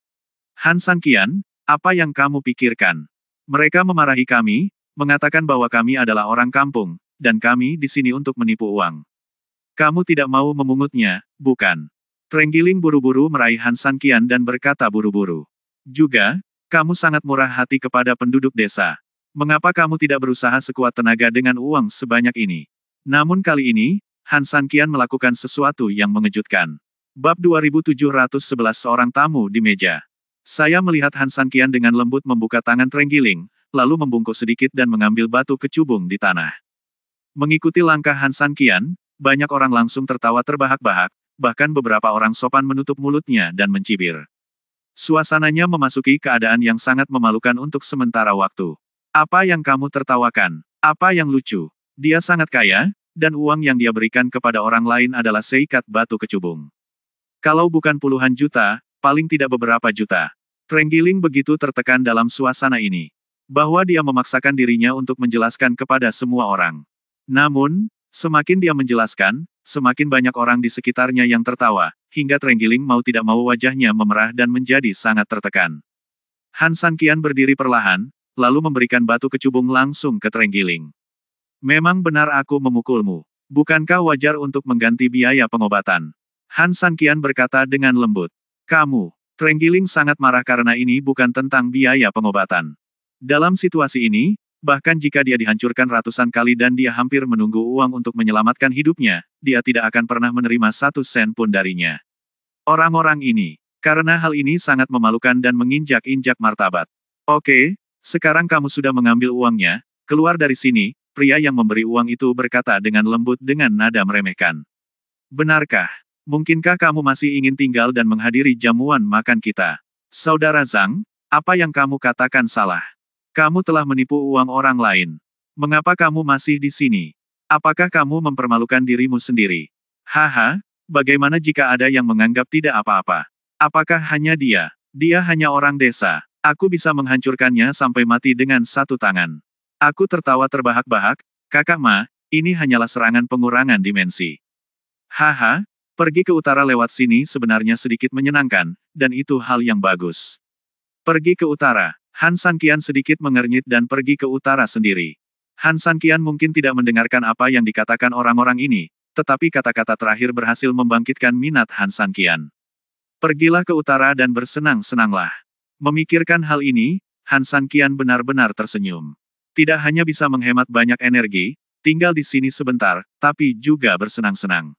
Han Sanqian, apa yang kamu pikirkan? Mereka memarahi kami, mengatakan bahwa kami adalah orang kampung, dan kami di sini untuk menipu uang. Kamu tidak mau memungutnya, bukan? Trenggiling buru-buru meraih Han Sanqian dan berkata buru-buru. Juga, kamu sangat murah hati kepada penduduk desa. Mengapa kamu tidak berusaha sekuat tenaga dengan uang sebanyak ini? Namun kali ini, Han Sanqian melakukan sesuatu yang mengejutkan. Bab 2711 seorang tamu di meja. Saya melihat Han Sanqian dengan lembut membuka tangan Trenggiling, lalu membungkuk sedikit dan mengambil batu kecubung di tanah. Mengikuti langkah Han Sanqian, banyak orang langsung tertawa terbahak-bahak, bahkan beberapa orang sopan menutup mulutnya dan mencibir. Suasananya memasuki keadaan yang sangat memalukan untuk sementara waktu. Apa yang kamu tertawakan? Apa yang lucu? Dia sangat kaya, dan uang yang dia berikan kepada orang lain adalah seikat batu kecubung. Kalau bukan puluhan juta, paling tidak beberapa juta. Trenggiling begitu tertekan dalam suasana ini, bahwa dia memaksakan dirinya untuk menjelaskan kepada semua orang. Namun, semakin dia menjelaskan, semakin banyak orang di sekitarnya yang tertawa, hingga Trenggiling mau tidak mau wajahnya memerah dan menjadi sangat tertekan. Han Sanqian berdiri perlahan, lalu memberikan batu kecubung langsung ke Trenggiling. Memang benar aku memukulmu. Bukankah wajar untuk mengganti biaya pengobatan? Han Sanqian berkata dengan lembut. Kamu. Trenggiling sangat marah karena ini bukan tentang biaya pengobatan. Dalam situasi ini, Bahkan jika dia dihancurkan ratusan kali dan dia hampir menunggu uang untuk menyelamatkan hidupnya, dia tidak akan pernah menerima 1 sen pun darinya. Orang-orang ini, karena hal ini sangat memalukan dan menginjak-injak martabat. Oke, sekarang kamu sudah mengambil uangnya, keluar dari sini, pria yang memberi uang itu berkata dengan lembut dengan nada meremehkan. Benarkah? Mungkinkah kamu masih ingin tinggal dan menghadiri jamuan makan kita? Saudara Zhang, apa yang kamu katakan salah? Kamu telah menipu uang orang lain. Mengapa kamu masih di sini? Apakah kamu mempermalukan dirimu sendiri? Haha, bagaimana jika ada yang menganggap tidak apa-apa? Apakah hanya dia? Dia hanya orang desa. Aku bisa menghancurkannya sampai mati dengan 1 tangan. Aku tertawa terbahak-bahak, Kakak Ma, ini hanyalah serangan pengurangan dimensi. Haha, pergi ke utara lewat sini sebenarnya sedikit menyenangkan, dan itu hal yang bagus. Pergi ke utara. Han Sanqian sedikit mengernyit dan pergi ke utara sendiri. Han Sanqian mungkin tidak mendengarkan apa yang dikatakan orang-orang ini, tetapi kata-kata terakhir berhasil membangkitkan minat Han Sanqian. Pergilah ke utara dan bersenang-senanglah. Memikirkan hal ini, Han Sanqian benar-benar tersenyum. Tidak hanya bisa menghemat banyak energi, tinggal di sini sebentar, tapi juga bersenang-senang.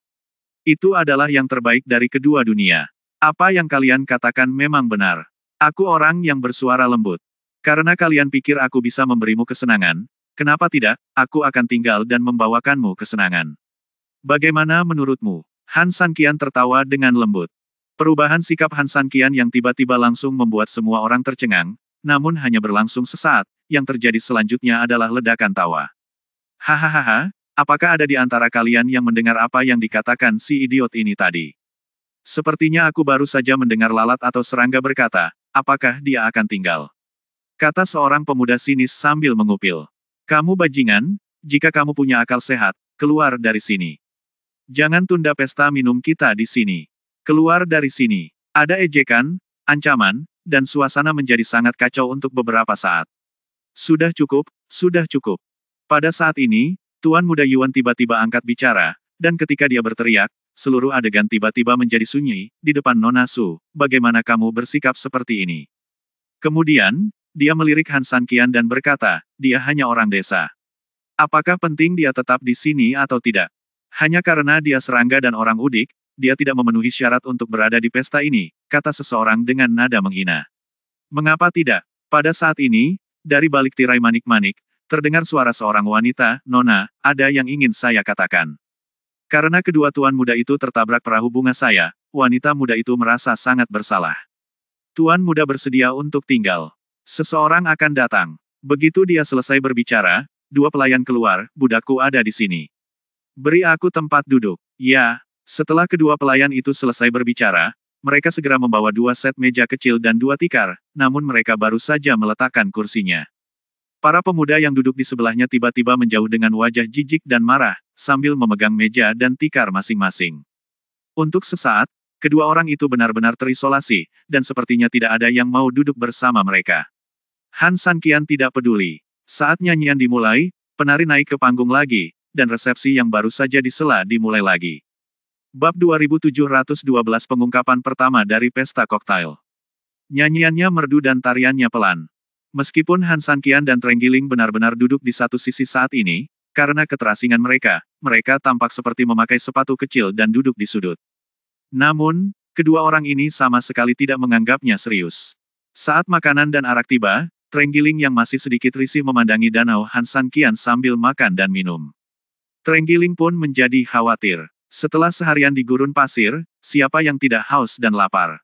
Itu adalah yang terbaik dari kedua dunia. Apa yang kalian katakan memang benar. Aku orang yang bersuara lembut. Karena kalian pikir aku bisa memberimu kesenangan, kenapa tidak, aku akan tinggal dan membawakanmu kesenangan. Bagaimana menurutmu? Han Sanqian tertawa dengan lembut. Perubahan sikap Han Sanqian yang tiba-tiba langsung membuat semua orang tercengang, namun hanya berlangsung sesaat, yang terjadi selanjutnya adalah ledakan tawa. Hahaha, apakah ada di antara kalian yang mendengar apa yang dikatakan si idiot ini tadi? Sepertinya aku baru saja mendengar lalat atau serangga berkata, apakah dia akan tinggal? Kata seorang pemuda sinis sambil mengupil. Kamu bajingan, jika kamu punya akal sehat, keluar dari sini. Jangan tunda pesta minum kita di sini. Keluar dari sini. Ada ejekan, ancaman, dan suasana menjadi sangat kacau untuk beberapa saat. Sudah cukup, sudah cukup. Pada saat ini, Tuan Muda Yuan tiba-tiba angkat bicara, dan ketika dia berteriak, seluruh adegan tiba-tiba menjadi sunyi, di depan Nona Su, bagaimana kamu bersikap seperti ini? Kemudian, dia melirik Han Sanqian dan berkata, dia hanya orang desa. Apakah penting dia tetap di sini atau tidak? Hanya karena dia serangga dan orang udik, dia tidak memenuhi syarat untuk berada di pesta ini, kata seseorang dengan nada menghina. Mengapa tidak? Pada saat ini, dari balik tirai manik-manik, terdengar suara seorang wanita, Nona, ada yang ingin saya katakan. Karena kedua tuan muda itu tertabrak perahu bunga saya, wanita muda itu merasa sangat bersalah. Tuan muda bersedia untuk tinggal. Seseorang akan datang. Begitu dia selesai berbicara, 2 pelayan keluar, budakku ada di sini. Beri aku tempat duduk. Ya, setelah kedua pelayan itu selesai berbicara, mereka segera membawa 2 set meja kecil dan 2 tikar, namun mereka baru saja meletakkan kursinya. Para pemuda yang duduk di sebelahnya tiba-tiba menjauh dengan wajah jijik dan marah, sambil memegang meja dan tikar masing-masing. Untuk sesaat, kedua orang itu benar-benar terisolasi, dan sepertinya tidak ada yang mau duduk bersama mereka. Han Sanqian tidak peduli. Saat nyanyian dimulai, penari naik ke panggung lagi, dan resepsi yang baru saja disela dimulai lagi. Bab 2712 Pengungkapan pertama dari Pesta Koktail. Nyanyiannya merdu dan tariannya pelan. Meskipun Han Sanqian dan Trenggiling benar-benar duduk di satu sisi saat ini, karena keterasingan mereka, mereka tampak seperti memakai sepatu kecil dan duduk di sudut. Namun, kedua orang ini sama sekali tidak menganggapnya serius. Saat makanan dan arak tiba, Trenggiling yang masih sedikit risih memandangi danau Han Sanqian sambil makan dan minum. Trenggiling pun menjadi khawatir. Setelah seharian di gurun pasir, siapa yang tidak haus dan lapar?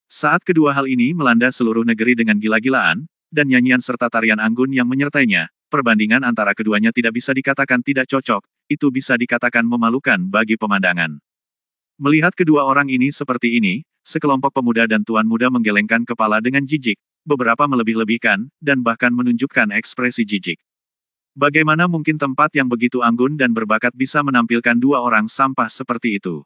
Saat kedua hal ini melanda seluruh negeri dengan gila-gilaan, dan nyanyian serta tarian anggun yang menyertainya, perbandingan antara keduanya tidak bisa dikatakan tidak cocok, itu bisa dikatakan memalukan bagi pemandangan. Melihat kedua orang ini seperti ini, sekelompok pemuda dan tuan muda menggelengkan kepala dengan jijik, beberapa melebih-lebihkan, dan bahkan menunjukkan ekspresi jijik. Bagaimana mungkin tempat yang begitu anggun dan berbakat bisa menampilkan 2 orang sampah seperti itu?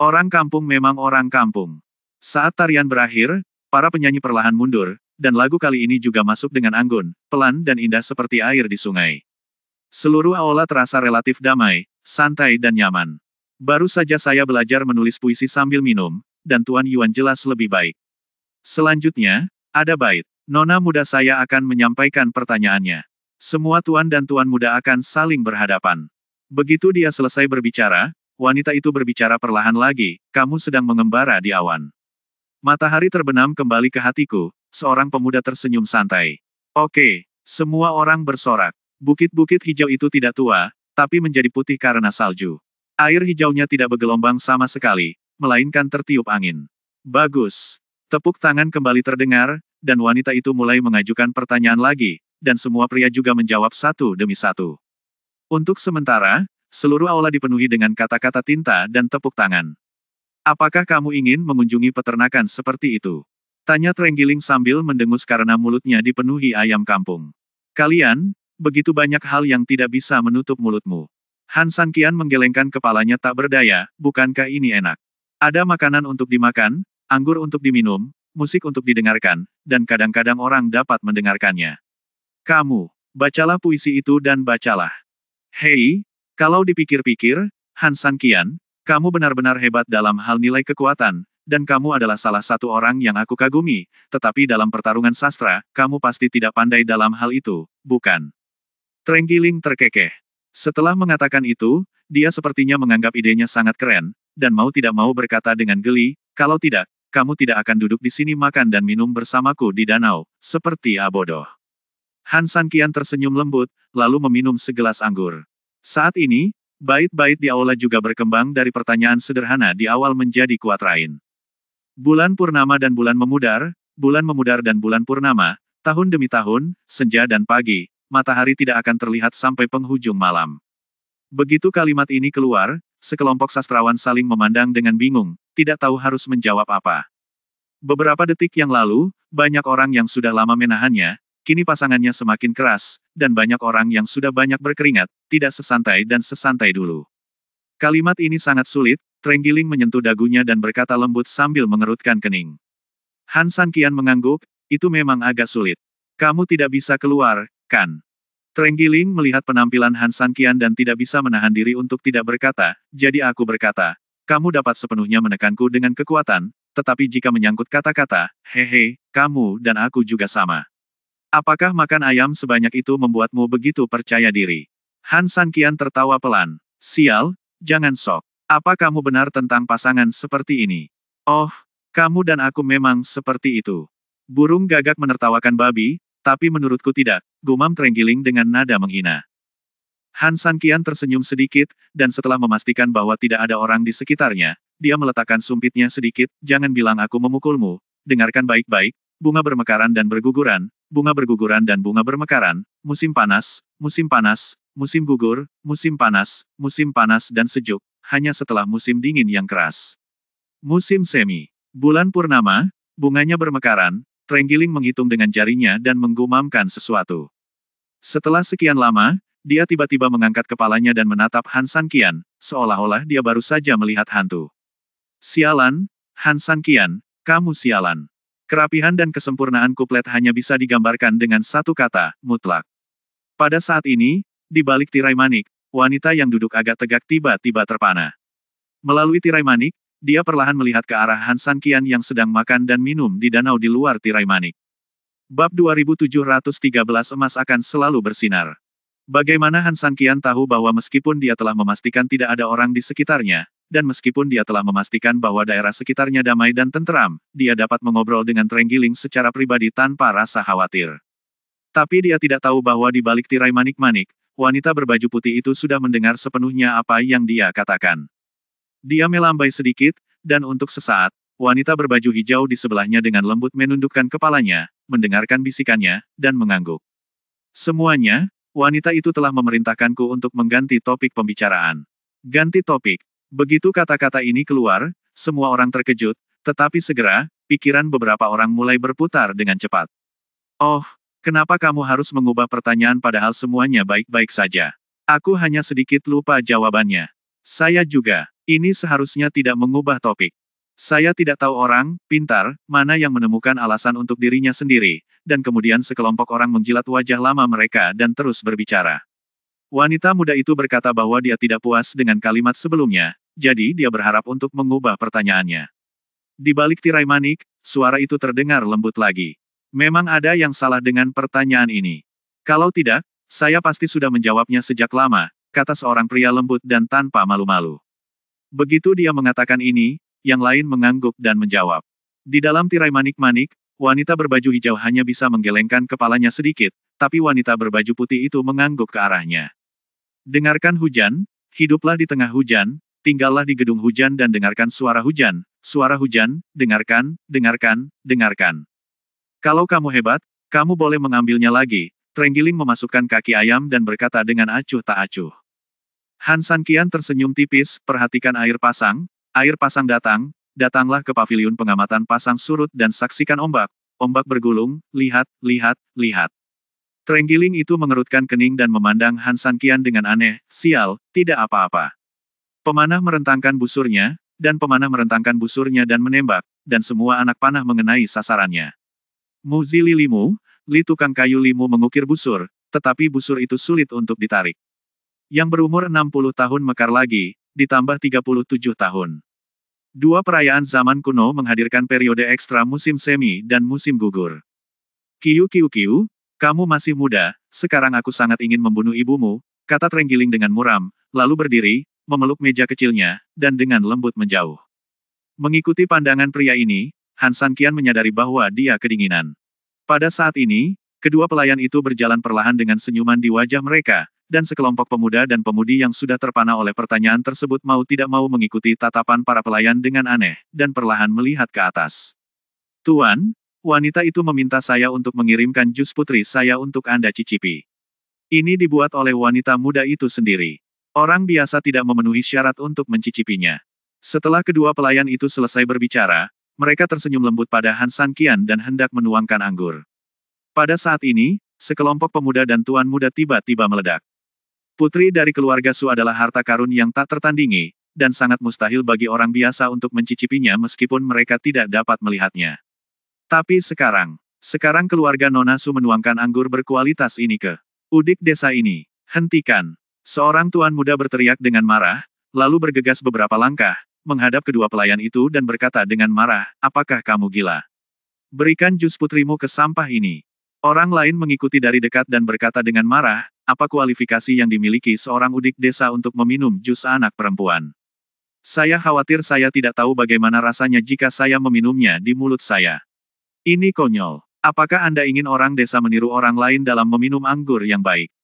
Orang kampung memang orang kampung. Saat tarian berakhir, para penyanyi perlahan mundur, dan lagu kali ini juga masuk dengan anggun, pelan dan indah seperti air di sungai. Seluruh aula terasa relatif damai, santai dan nyaman. Baru saja saya belajar menulis puisi sambil minum, dan Tuan Yuan jelas lebih baik. Selanjutnya, ada bait. Nona muda saya akan menyampaikan pertanyaannya. Semua tuan dan tuan muda akan saling berhadapan. Begitu dia selesai berbicara, wanita itu berbicara perlahan lagi, kamu sedang mengembara di awan. Matahari terbenam kembali ke hatiku, seorang pemuda tersenyum santai. Oke, semua orang bersorak. Bukit-bukit hijau itu tidak tua, tapi menjadi putih karena salju. Air hijaunya tidak bergelombang sama sekali, melainkan tertiup angin. Bagus. Tepuk tangan kembali terdengar, dan wanita itu mulai mengajukan pertanyaan lagi, dan semua pria juga menjawab satu demi satu. Untuk sementara, seluruh aula dipenuhi dengan kata-kata tinta dan tepuk tangan. Apakah kamu ingin mengunjungi peternakan seperti itu? Tanya Trenggiling sambil mendengus karena mulutnya dipenuhi ayam kampung. Kalian, begitu banyak hal yang tidak bisa menutup mulutmu. Han Sanqian menggelengkan kepalanya tak berdaya, bukankah ini enak? Ada makanan untuk dimakan, anggur untuk diminum, musik untuk didengarkan, dan kadang-kadang orang dapat mendengarkannya. Kamu, bacalah puisi itu dan bacalah. Hei, kalau dipikir-pikir, Han Sanqian, kamu benar-benar hebat dalam hal nilai kekuatan, dan kamu adalah salah satu orang yang aku kagumi, tetapi dalam pertarungan sastra, kamu pasti tidak pandai dalam hal itu, bukan? Trenggiling terkekeh. Setelah mengatakan itu, dia sepertinya menganggap idenya sangat keren, dan mau tidak mau berkata dengan geli, kalau tidak, kamu tidak akan duduk di sini makan dan minum bersamaku di danau, seperti abodoh. Han Sanqian tersenyum lembut, lalu meminum segelas anggur. Saat ini, bait-bait di aula juga berkembang dari pertanyaan sederhana di awal menjadi kuatrain. Bulan purnama dan bulan memudar dan bulan purnama, tahun demi tahun, senja dan pagi, matahari tidak akan terlihat sampai penghujung malam. Begitu kalimat ini keluar, sekelompok sastrawan saling memandang dengan bingung, tidak tahu harus menjawab apa. Beberapa detik yang lalu, banyak orang yang sudah lama menahannya, kini pasangannya semakin keras, dan banyak orang yang sudah banyak berkeringat, tidak sesantai dan sesantai dulu. Kalimat ini sangat sulit, Trenggiling menyentuh dagunya dan berkata lembut sambil mengerutkan kening. Han Sanqian mengangguk, itu memang agak sulit. Kamu tidak bisa keluar, kan? Trenggiling melihat penampilan Han Sanqian dan tidak bisa menahan diri untuk tidak berkata, jadi aku berkata, kamu dapat sepenuhnya menekanku dengan kekuatan, tetapi jika menyangkut kata-kata, hehe, kamu dan aku juga sama. Apakah makan ayam sebanyak itu membuatmu begitu percaya diri? Han Sanqian tertawa pelan. Sial, jangan sok. Apa kamu benar tentang pasangan seperti ini? Oh, kamu dan aku memang seperti itu. Burung gagak menertawakan babi, tapi menurutku tidak, gumam Trenggiling dengan nada menghina. Han Sanqian tersenyum sedikit, dan setelah memastikan bahwa tidak ada orang di sekitarnya, dia meletakkan sumpitnya sedikit, jangan bilang aku memukulmu, dengarkan baik-baik, bunga bermekaran dan berguguran, bunga berguguran dan bunga bermekaran, musim panas, musim panas, musim gugur, musim panas dan sejuk, hanya setelah musim dingin yang keras. Musim semi, bulan purnama, bunganya bermekaran, Trenggiling menghitung dengan jarinya dan menggumamkan sesuatu. Setelah sekian lama, dia tiba-tiba mengangkat kepalanya dan menatap Han Sanqian, seolah-olah dia baru saja melihat hantu. Sialan, Han Sanqian, kamu sialan. Kerapihan dan kesempurnaan kuplet hanya bisa digambarkan dengan satu kata, mutlak. Pada saat ini, di balik tirai manik, wanita yang duduk agak tegak tiba-tiba terpana. Melalui tirai manik, dia perlahan melihat ke arah Han Sanqian yang sedang makan dan minum di danau di luar tirai manik. Bab 2713 emas akan selalu bersinar. Bagaimana Han Sanqian tahu bahwa meskipun dia telah memastikan tidak ada orang di sekitarnya, dan meskipun dia telah memastikan bahwa daerah sekitarnya damai dan tenteram, dia dapat mengobrol dengan Trenggiling secara pribadi tanpa rasa khawatir. Tapi dia tidak tahu bahwa di balik tirai manik-manik, wanita berbaju putih itu sudah mendengar sepenuhnya apa yang dia katakan. Dia melambai sedikit, dan untuk sesaat, wanita berbaju hijau di sebelahnya dengan lembut menundukkan kepalanya, mendengarkan bisikannya, dan mengangguk. Semuanya, wanita itu telah memerintahkanku untuk mengganti topik pembicaraan. Ganti topik. Begitu kata-kata ini keluar, semua orang terkejut, tetapi segera, pikiran beberapa orang mulai berputar dengan cepat. Oh, kenapa kamu harus mengubah pertanyaan padahal semuanya baik-baik saja? Aku hanya sedikit lupa jawabannya. Saya juga. Ini seharusnya tidak mengubah topik. Saya tidak tahu orang, pintar, mana yang menemukan alasan untuk dirinya sendiri, dan kemudian sekelompok orang menjilat wajah lama mereka dan terus berbicara. Wanita muda itu berkata bahwa dia tidak puas dengan kalimat sebelumnya, jadi dia berharap untuk mengubah pertanyaannya. Di balik tirai manik, suara itu terdengar lembut lagi. Memang ada yang salah dengan pertanyaan ini. Kalau tidak, Saya pasti sudah menjawabnya sejak lama, kata seorang pria lembut dan tanpa malu-malu. Begitu dia mengatakan ini, yang lain mengangguk dan menjawab. Di dalam tirai manik-manik, wanita berbaju hijau hanya bisa menggelengkan kepalanya sedikit, tapi wanita berbaju putih itu mengangguk ke arahnya. Dengarkan hujan, hiduplah di tengah hujan, tinggallah di gedung hujan dan dengarkan suara hujan, dengarkan, dengarkan, dengarkan. Kalau kamu hebat, kamu boleh mengambilnya lagi. Trenggiling memasukkan kaki ayam dan berkata dengan acuh tak acuh. Han Sanqian tersenyum tipis, perhatikan air pasang datang, datanglah ke paviliun pengamatan pasang surut dan saksikan ombak bergulung, lihat, lihat, lihat. Trenggiling itu mengerutkan kening dan memandang Han Sanqian dengan aneh, sial, tidak apa-apa. Pemanah merentangkan busurnya dan menembak, dan semua anak panah mengenai sasarannya. Muzi Lilimu, Li tukang kayu limu mengukir busur, tetapi busur itu sulit untuk ditarik. Yang berumur 60 tahun mekar lagi, ditambah 37 tahun. Dua perayaan zaman kuno menghadirkan periode ekstra musim semi dan musim gugur. Kiu, kamu masih muda, sekarang aku sangat ingin membunuh ibumu, kata Trenggiling dengan muram, lalu berdiri, memeluk meja kecilnya, dan dengan lembut menjauh. Mengikuti pandangan pria ini, Han Sanqian menyadari bahwa dia kedinginan. Pada saat ini, kedua pelayan itu berjalan perlahan dengan senyuman di wajah mereka, dan sekelompok pemuda dan pemudi yang sudah terpana oleh pertanyaan tersebut mau tidak mau mengikuti tatapan para pelayan dengan aneh, dan perlahan melihat ke atas. Tuan, wanita itu meminta saya untuk mengirimkan jus putri saya untuk Anda cicipi. Ini dibuat oleh wanita muda itu sendiri. Orang biasa tidak memenuhi syarat untuk mencicipinya. Setelah kedua pelayan itu selesai berbicara, mereka tersenyum lembut pada Han Sanqian dan hendak menuangkan anggur. Pada saat ini, sekelompok pemuda dan tuan muda tiba-tiba meledak. Putri dari keluarga Su adalah harta karun yang tak tertandingi, dan sangat mustahil bagi orang biasa untuk mencicipinya meskipun mereka tidak dapat melihatnya. Tapi sekarang keluarga Nona Su menuangkan anggur berkualitas ini ke udik desa ini. Hentikan! Seorang tuan muda berteriak dengan marah, lalu bergegas beberapa langkah, menghadap kedua pelayan itu dan berkata dengan marah, apakah kamu gila? Berikan jus putrimu ke sampah ini. Orang lain mengikuti dari dekat dan berkata dengan marah, apa kualifikasi yang dimiliki seorang udik desa untuk meminum jus anak perempuan? Saya khawatir saya tidak tahu bagaimana rasanya jika saya meminumnya di mulut saya. Ini konyol. Apakah Anda ingin orang desa meniru orang lain dalam meminum anggur yang baik?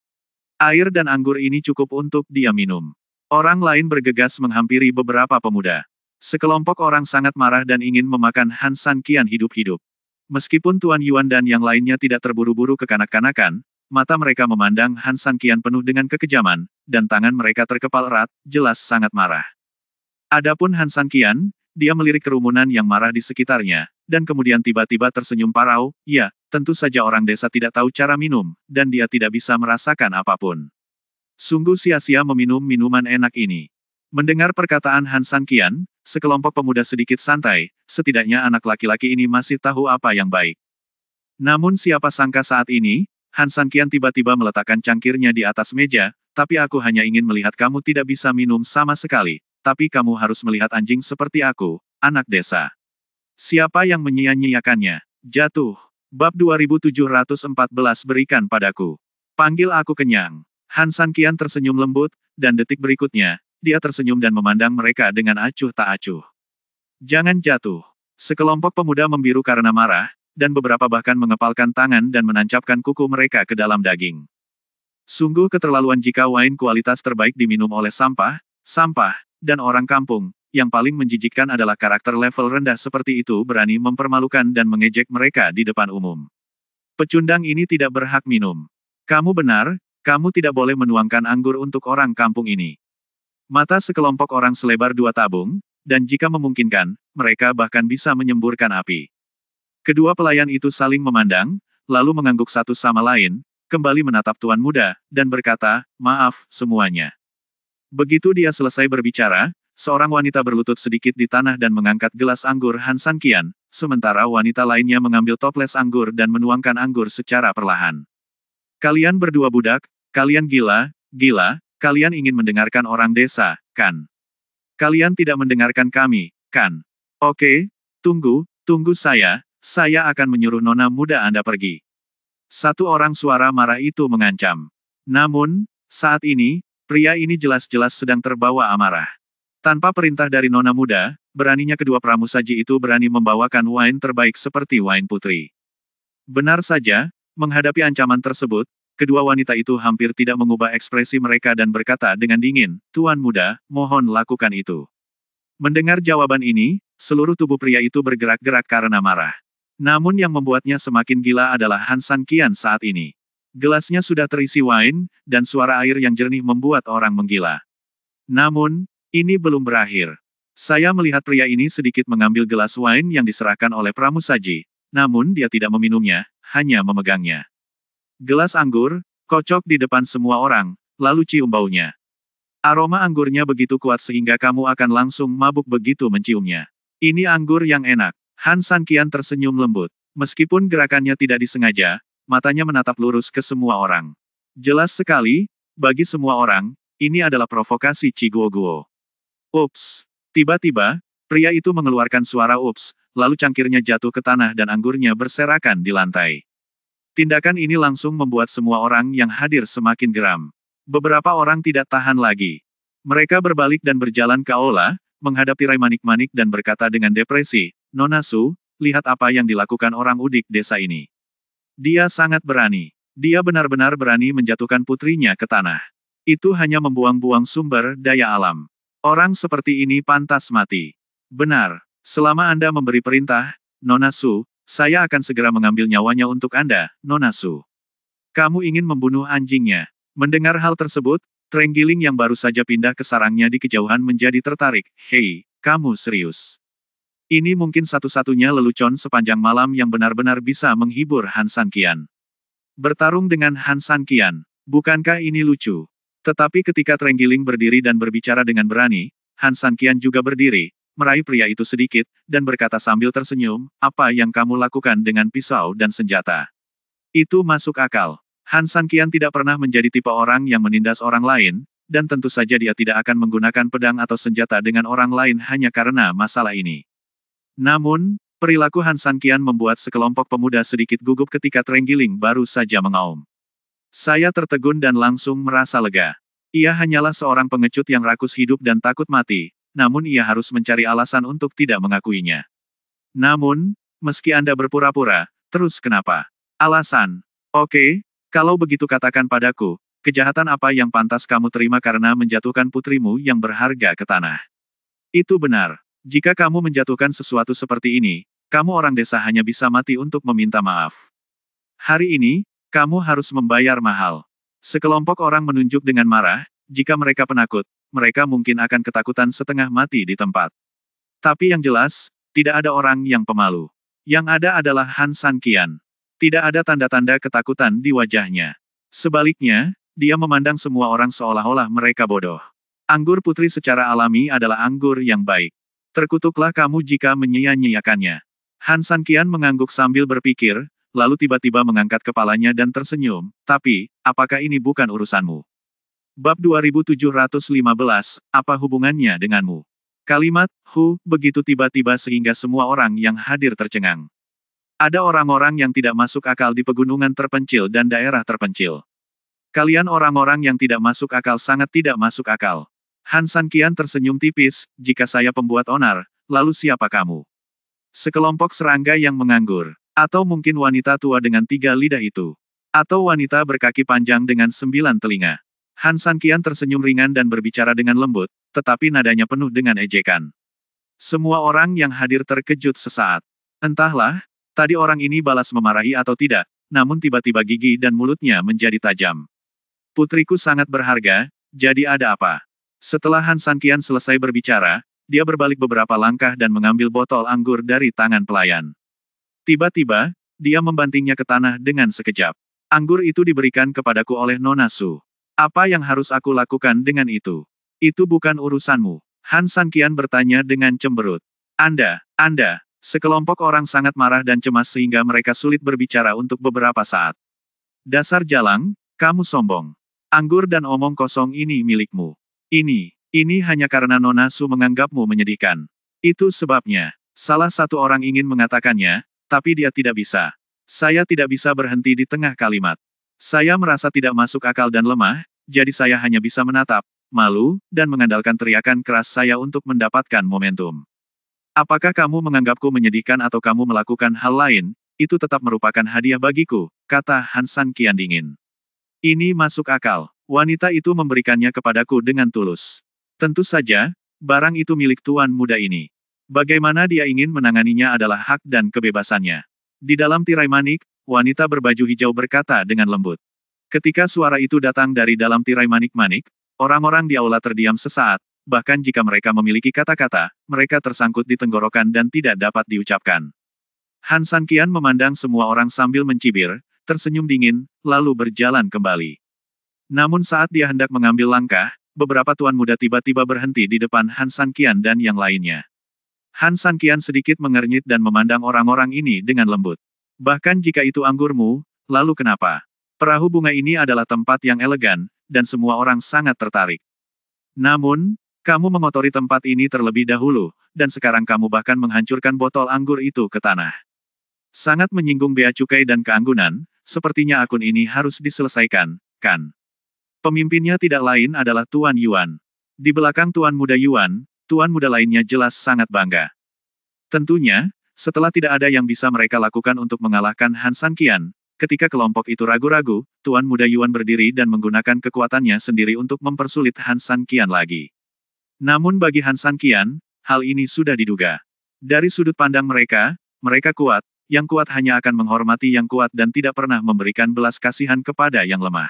Air dan anggur ini cukup untuk dia minum. Orang lain bergegas menghampiri beberapa pemuda. Sekelompok orang sangat marah dan ingin memakan Han Sanqian hidup-hidup. Meskipun Tuan Yuan dan yang lainnya tidak terburu-buru kekanak-kanakan, mata mereka memandang Han Sanqian penuh dengan kekejaman, dan tangan mereka terkepal erat, jelas sangat marah. Adapun Han Sanqian, dia melirik kerumunan yang marah di sekitarnya, dan kemudian tiba-tiba tersenyum parau, ya, tentu saja orang desa tidak tahu cara minum, dan dia tidak bisa merasakan apapun. Sungguh sia-sia meminum minuman enak ini. Mendengar perkataan Han Sanqian, sekelompok pemuda sedikit santai, setidaknya anak laki-laki ini masih tahu apa yang baik. Namun siapa sangka saat ini, Han Sanqian tiba-tiba meletakkan cangkirnya di atas meja, tapi aku hanya ingin melihat kamu tidak bisa minum sama sekali, tapi kamu harus melihat anjing seperti aku, anak desa. Siapa yang menyia-nyiakannya? Jatuh. Bab 2714 berikan padaku. Panggil aku kenyang. Han Sanqian tersenyum lembut, dan detik berikutnya, dia tersenyum dan memandang mereka dengan acuh tak acuh. Jangan jatuh. Sekelompok pemuda membiru karena marah, dan beberapa bahkan mengepalkan tangan dan menancapkan kuku mereka ke dalam daging. Sungguh keterlaluan jika wine kualitas terbaik diminum oleh sampah, dan orang kampung. Yang paling menjijikkan adalah karakter level rendah seperti itu berani mempermalukan dan mengejek mereka di depan umum. Pecundang ini tidak berhak minum. Kamu benar, kamu tidak boleh menuangkan anggur untuk orang kampung ini. Mata sekelompok orang selebar 2 tabung, dan jika memungkinkan, mereka bahkan bisa menyemburkan api. Kedua pelayan itu saling memandang, lalu mengangguk satu sama lain, kembali menatap tuan muda, dan berkata, maaf, semuanya. Begitu dia selesai berbicara, seorang wanita berlutut sedikit di tanah dan mengangkat gelas anggur Han Sanqian, sementara wanita lainnya mengambil toples anggur dan menuangkan anggur secara perlahan. Kalian berdua budak, kalian gila, kalian ingin mendengarkan orang desa, kan? Kalian tidak mendengarkan kami, kan? Oke, tunggu saya akan menyuruh nona muda Anda pergi. Satu orang suara marah itu mengancam. Namun, saat ini, pria ini jelas-jelas sedang terbawa amarah. Tanpa perintah dari nona muda, beraninya kedua pramusaji itu berani membawakan wine terbaik seperti wine putri. Benar saja, menghadapi ancaman tersebut, kedua wanita itu hampir tidak mengubah ekspresi mereka dan berkata dengan dingin, "Tuan muda, mohon lakukan itu." Mendengar jawaban ini, seluruh tubuh pria itu bergerak-gerak karena marah. Namun yang membuatnya semakin gila adalah Han San Qian saat ini. Gelasnya sudah terisi wine, dan suara air yang jernih membuat orang menggila. Namun, ini belum berakhir. Saya melihat pria ini sedikit mengambil gelas wine yang diserahkan oleh pramusaji, namun dia tidak meminumnya, hanya memegangnya. Gelas anggur, kocok di depan semua orang, lalu cium baunya. Aroma anggurnya begitu kuat sehingga kamu akan langsung mabuk begitu menciumnya. Ini anggur yang enak. Han San Qian tersenyum lembut. Meskipun gerakannya tidak disengaja, matanya menatap lurus ke semua orang. Jelas sekali, bagi semua orang, ini adalah provokasi Chi Guoguo. Ups! Tiba-tiba, pria itu mengeluarkan suara ups, lalu cangkirnya jatuh ke tanah dan anggurnya berserakan di lantai. Tindakan ini langsung membuat semua orang yang hadir semakin geram. Beberapa orang tidak tahan lagi. Mereka berbalik dan berjalan ke aula, menghadap tirai manik-manik dan berkata dengan depresi, "Nona Su, lihat apa yang dilakukan orang udik desa ini. Dia sangat berani. Dia benar-benar berani menjatuhkan putrinya ke tanah. Itu hanya membuang-buang sumber daya alam. Orang seperti ini pantas mati." "Benar. Selama Anda memberi perintah, Nona Su, saya akan segera mengambil nyawanya untuk Anda, Nona Su. Kamu ingin membunuh anjingnya." Mendengar hal tersebut, Trenggiling yang baru saja pindah ke sarangnya di kejauhan menjadi tertarik. "Hei, kamu serius? Ini mungkin satu-satunya lelucon sepanjang malam yang benar-benar bisa menghibur Han San Qian. Bertarung dengan Han San Qian. Bukankah ini lucu?" Tetapi ketika Trenggiling berdiri dan berbicara dengan berani, Han San Qian juga berdiri, meraih pria itu sedikit, dan berkata sambil tersenyum, "Apa yang kamu lakukan dengan pisau dan senjata? Itu masuk akal." Han San Qian tidak pernah menjadi tipe orang yang menindas orang lain, dan tentu saja dia tidak akan menggunakan pedang atau senjata dengan orang lain hanya karena masalah ini. Namun, perilaku Han San Qian membuat sekelompok pemuda sedikit gugup ketika Trenggiling baru saja mengaum. Saya tertegun dan langsung merasa lega. Ia hanyalah seorang pengecut yang rakus hidup dan takut mati, namun ia harus mencari alasan untuk tidak mengakuinya. Namun, meski Anda berpura-pura, terus kenapa? Alasan. Oke, kalau begitu katakan padaku, kejahatan apa yang pantas kamu terima karena menjatuhkan putrimu yang berharga ke tanah? Itu benar. Jika kamu menjatuhkan sesuatu seperti ini, kamu orang desa hanya bisa mati untuk meminta maaf. Hari ini, kamu harus membayar mahal. Sekelompok orang menunjuk dengan marah, jika mereka penakut, mereka mungkin akan ketakutan setengah mati di tempat. Tapi yang jelas, tidak ada orang yang pemalu. Yang ada adalah Han San Qian. Tidak ada tanda-tanda ketakutan di wajahnya. Sebaliknya, dia memandang semua orang seolah-olah mereka bodoh. Anggur putri secara alami adalah anggur yang baik. Terkutuklah kamu jika menyia-nyiakannya. Han San Qian mengangguk sambil berpikir, lalu tiba-tiba mengangkat kepalanya dan tersenyum, "Tapi, apakah ini bukan urusanmu?" Bab 2715, apa hubungannya denganmu? Kalimat, begitu tiba-tiba sehingga semua orang yang hadir tercengang. Ada orang-orang yang tidak masuk akal di pegunungan terpencil dan daerah terpencil. Kalian orang-orang yang tidak masuk akal sangat tidak masuk akal. Han San Qian tersenyum tipis, "Jika saya pembuat onar, lalu siapa kamu?" Sekelompok serangga yang menganggur. Atau mungkin wanita tua dengan 3 lidah itu. Atau wanita berkaki panjang dengan 9 telinga. Han San Qian tersenyum ringan dan berbicara dengan lembut, tetapi nadanya penuh dengan ejekan. Semua orang yang hadir terkejut sesaat. Entahlah, tadi orang ini balas memarahi atau tidak, namun tiba-tiba gigi dan mulutnya menjadi tajam. "Putriku sangat berharga, jadi ada apa?" Setelah Han San Qian selesai berbicara, dia berbalik beberapa langkah dan mengambil botol anggur dari tangan pelayan. Tiba-tiba, dia membantingnya ke tanah dengan sekejap. "Anggur itu diberikan kepadaku oleh Nona Su. Apa yang harus aku lakukan dengan itu?" "Itu bukan urusanmu." Han San Qian bertanya dengan cemberut. Anda. Sekelompok orang sangat marah dan cemas sehingga mereka sulit berbicara untuk beberapa saat. "Dasar jalang, kamu sombong. Anggur dan omong kosong ini milikmu. Ini hanya karena Nona Su menganggapmu menyedihkan. Itu sebabnya." Salah satu orang ingin mengatakannya, tapi dia tidak bisa. Saya tidak bisa berhenti di tengah kalimat. Saya merasa tidak masuk akal dan lemah, jadi saya hanya bisa menatap, malu, dan mengandalkan teriakan keras saya untuk mendapatkan momentum. Apakah kamu menganggapku menyedihkan atau kamu melakukan hal lain, itu tetap merupakan hadiah bagiku, kata Han San Qian dingin. Ini masuk akal. Wanita itu memberikannya kepadaku dengan tulus. Tentu saja, barang itu milik tuan muda ini. Bagaimana dia ingin menanganinya adalah hak dan kebebasannya. Di dalam tirai manik, wanita berbaju hijau berkata dengan lembut. Ketika suara itu datang dari dalam tirai manik-manik, orang-orang di aula terdiam sesaat, bahkan jika mereka memiliki kata-kata, mereka tersangkut di tenggorokan dan tidak dapat diucapkan. Han San Qian memandang semua orang sambil mencibir, tersenyum dingin, lalu berjalan kembali. Namun saat dia hendak mengambil langkah, beberapa tuan muda tiba-tiba berhenti di depan Han San Qian dan yang lainnya. Han San Qian sedikit mengernyit dan memandang orang-orang ini dengan lembut. Bahkan jika itu anggurmu, lalu kenapa? Perahu bunga ini adalah tempat yang elegan, dan semua orang sangat tertarik. Namun, kamu mengotori tempat ini terlebih dahulu, dan sekarang kamu bahkan menghancurkan botol anggur itu ke tanah. Sangat menyinggung bea cukai dan keanggunan, sepertinya akun ini harus diselesaikan, kan? Pemimpinnya tidak lain adalah Tuan Yuan. Di belakang Tuan Muda Yuan, tuan muda lainnya jelas sangat bangga. Tentunya, setelah tidak ada yang bisa mereka lakukan untuk mengalahkan Han San Qian, ketika kelompok itu ragu-ragu, Tuan Muda Yuan berdiri dan menggunakan kekuatannya sendiri untuk mempersulit Han San Qian lagi. Namun bagi Han San Qian, hal ini sudah diduga. Dari sudut pandang mereka, mereka kuat, yang kuat hanya akan menghormati yang kuat dan tidak pernah memberikan belas kasihan kepada yang lemah.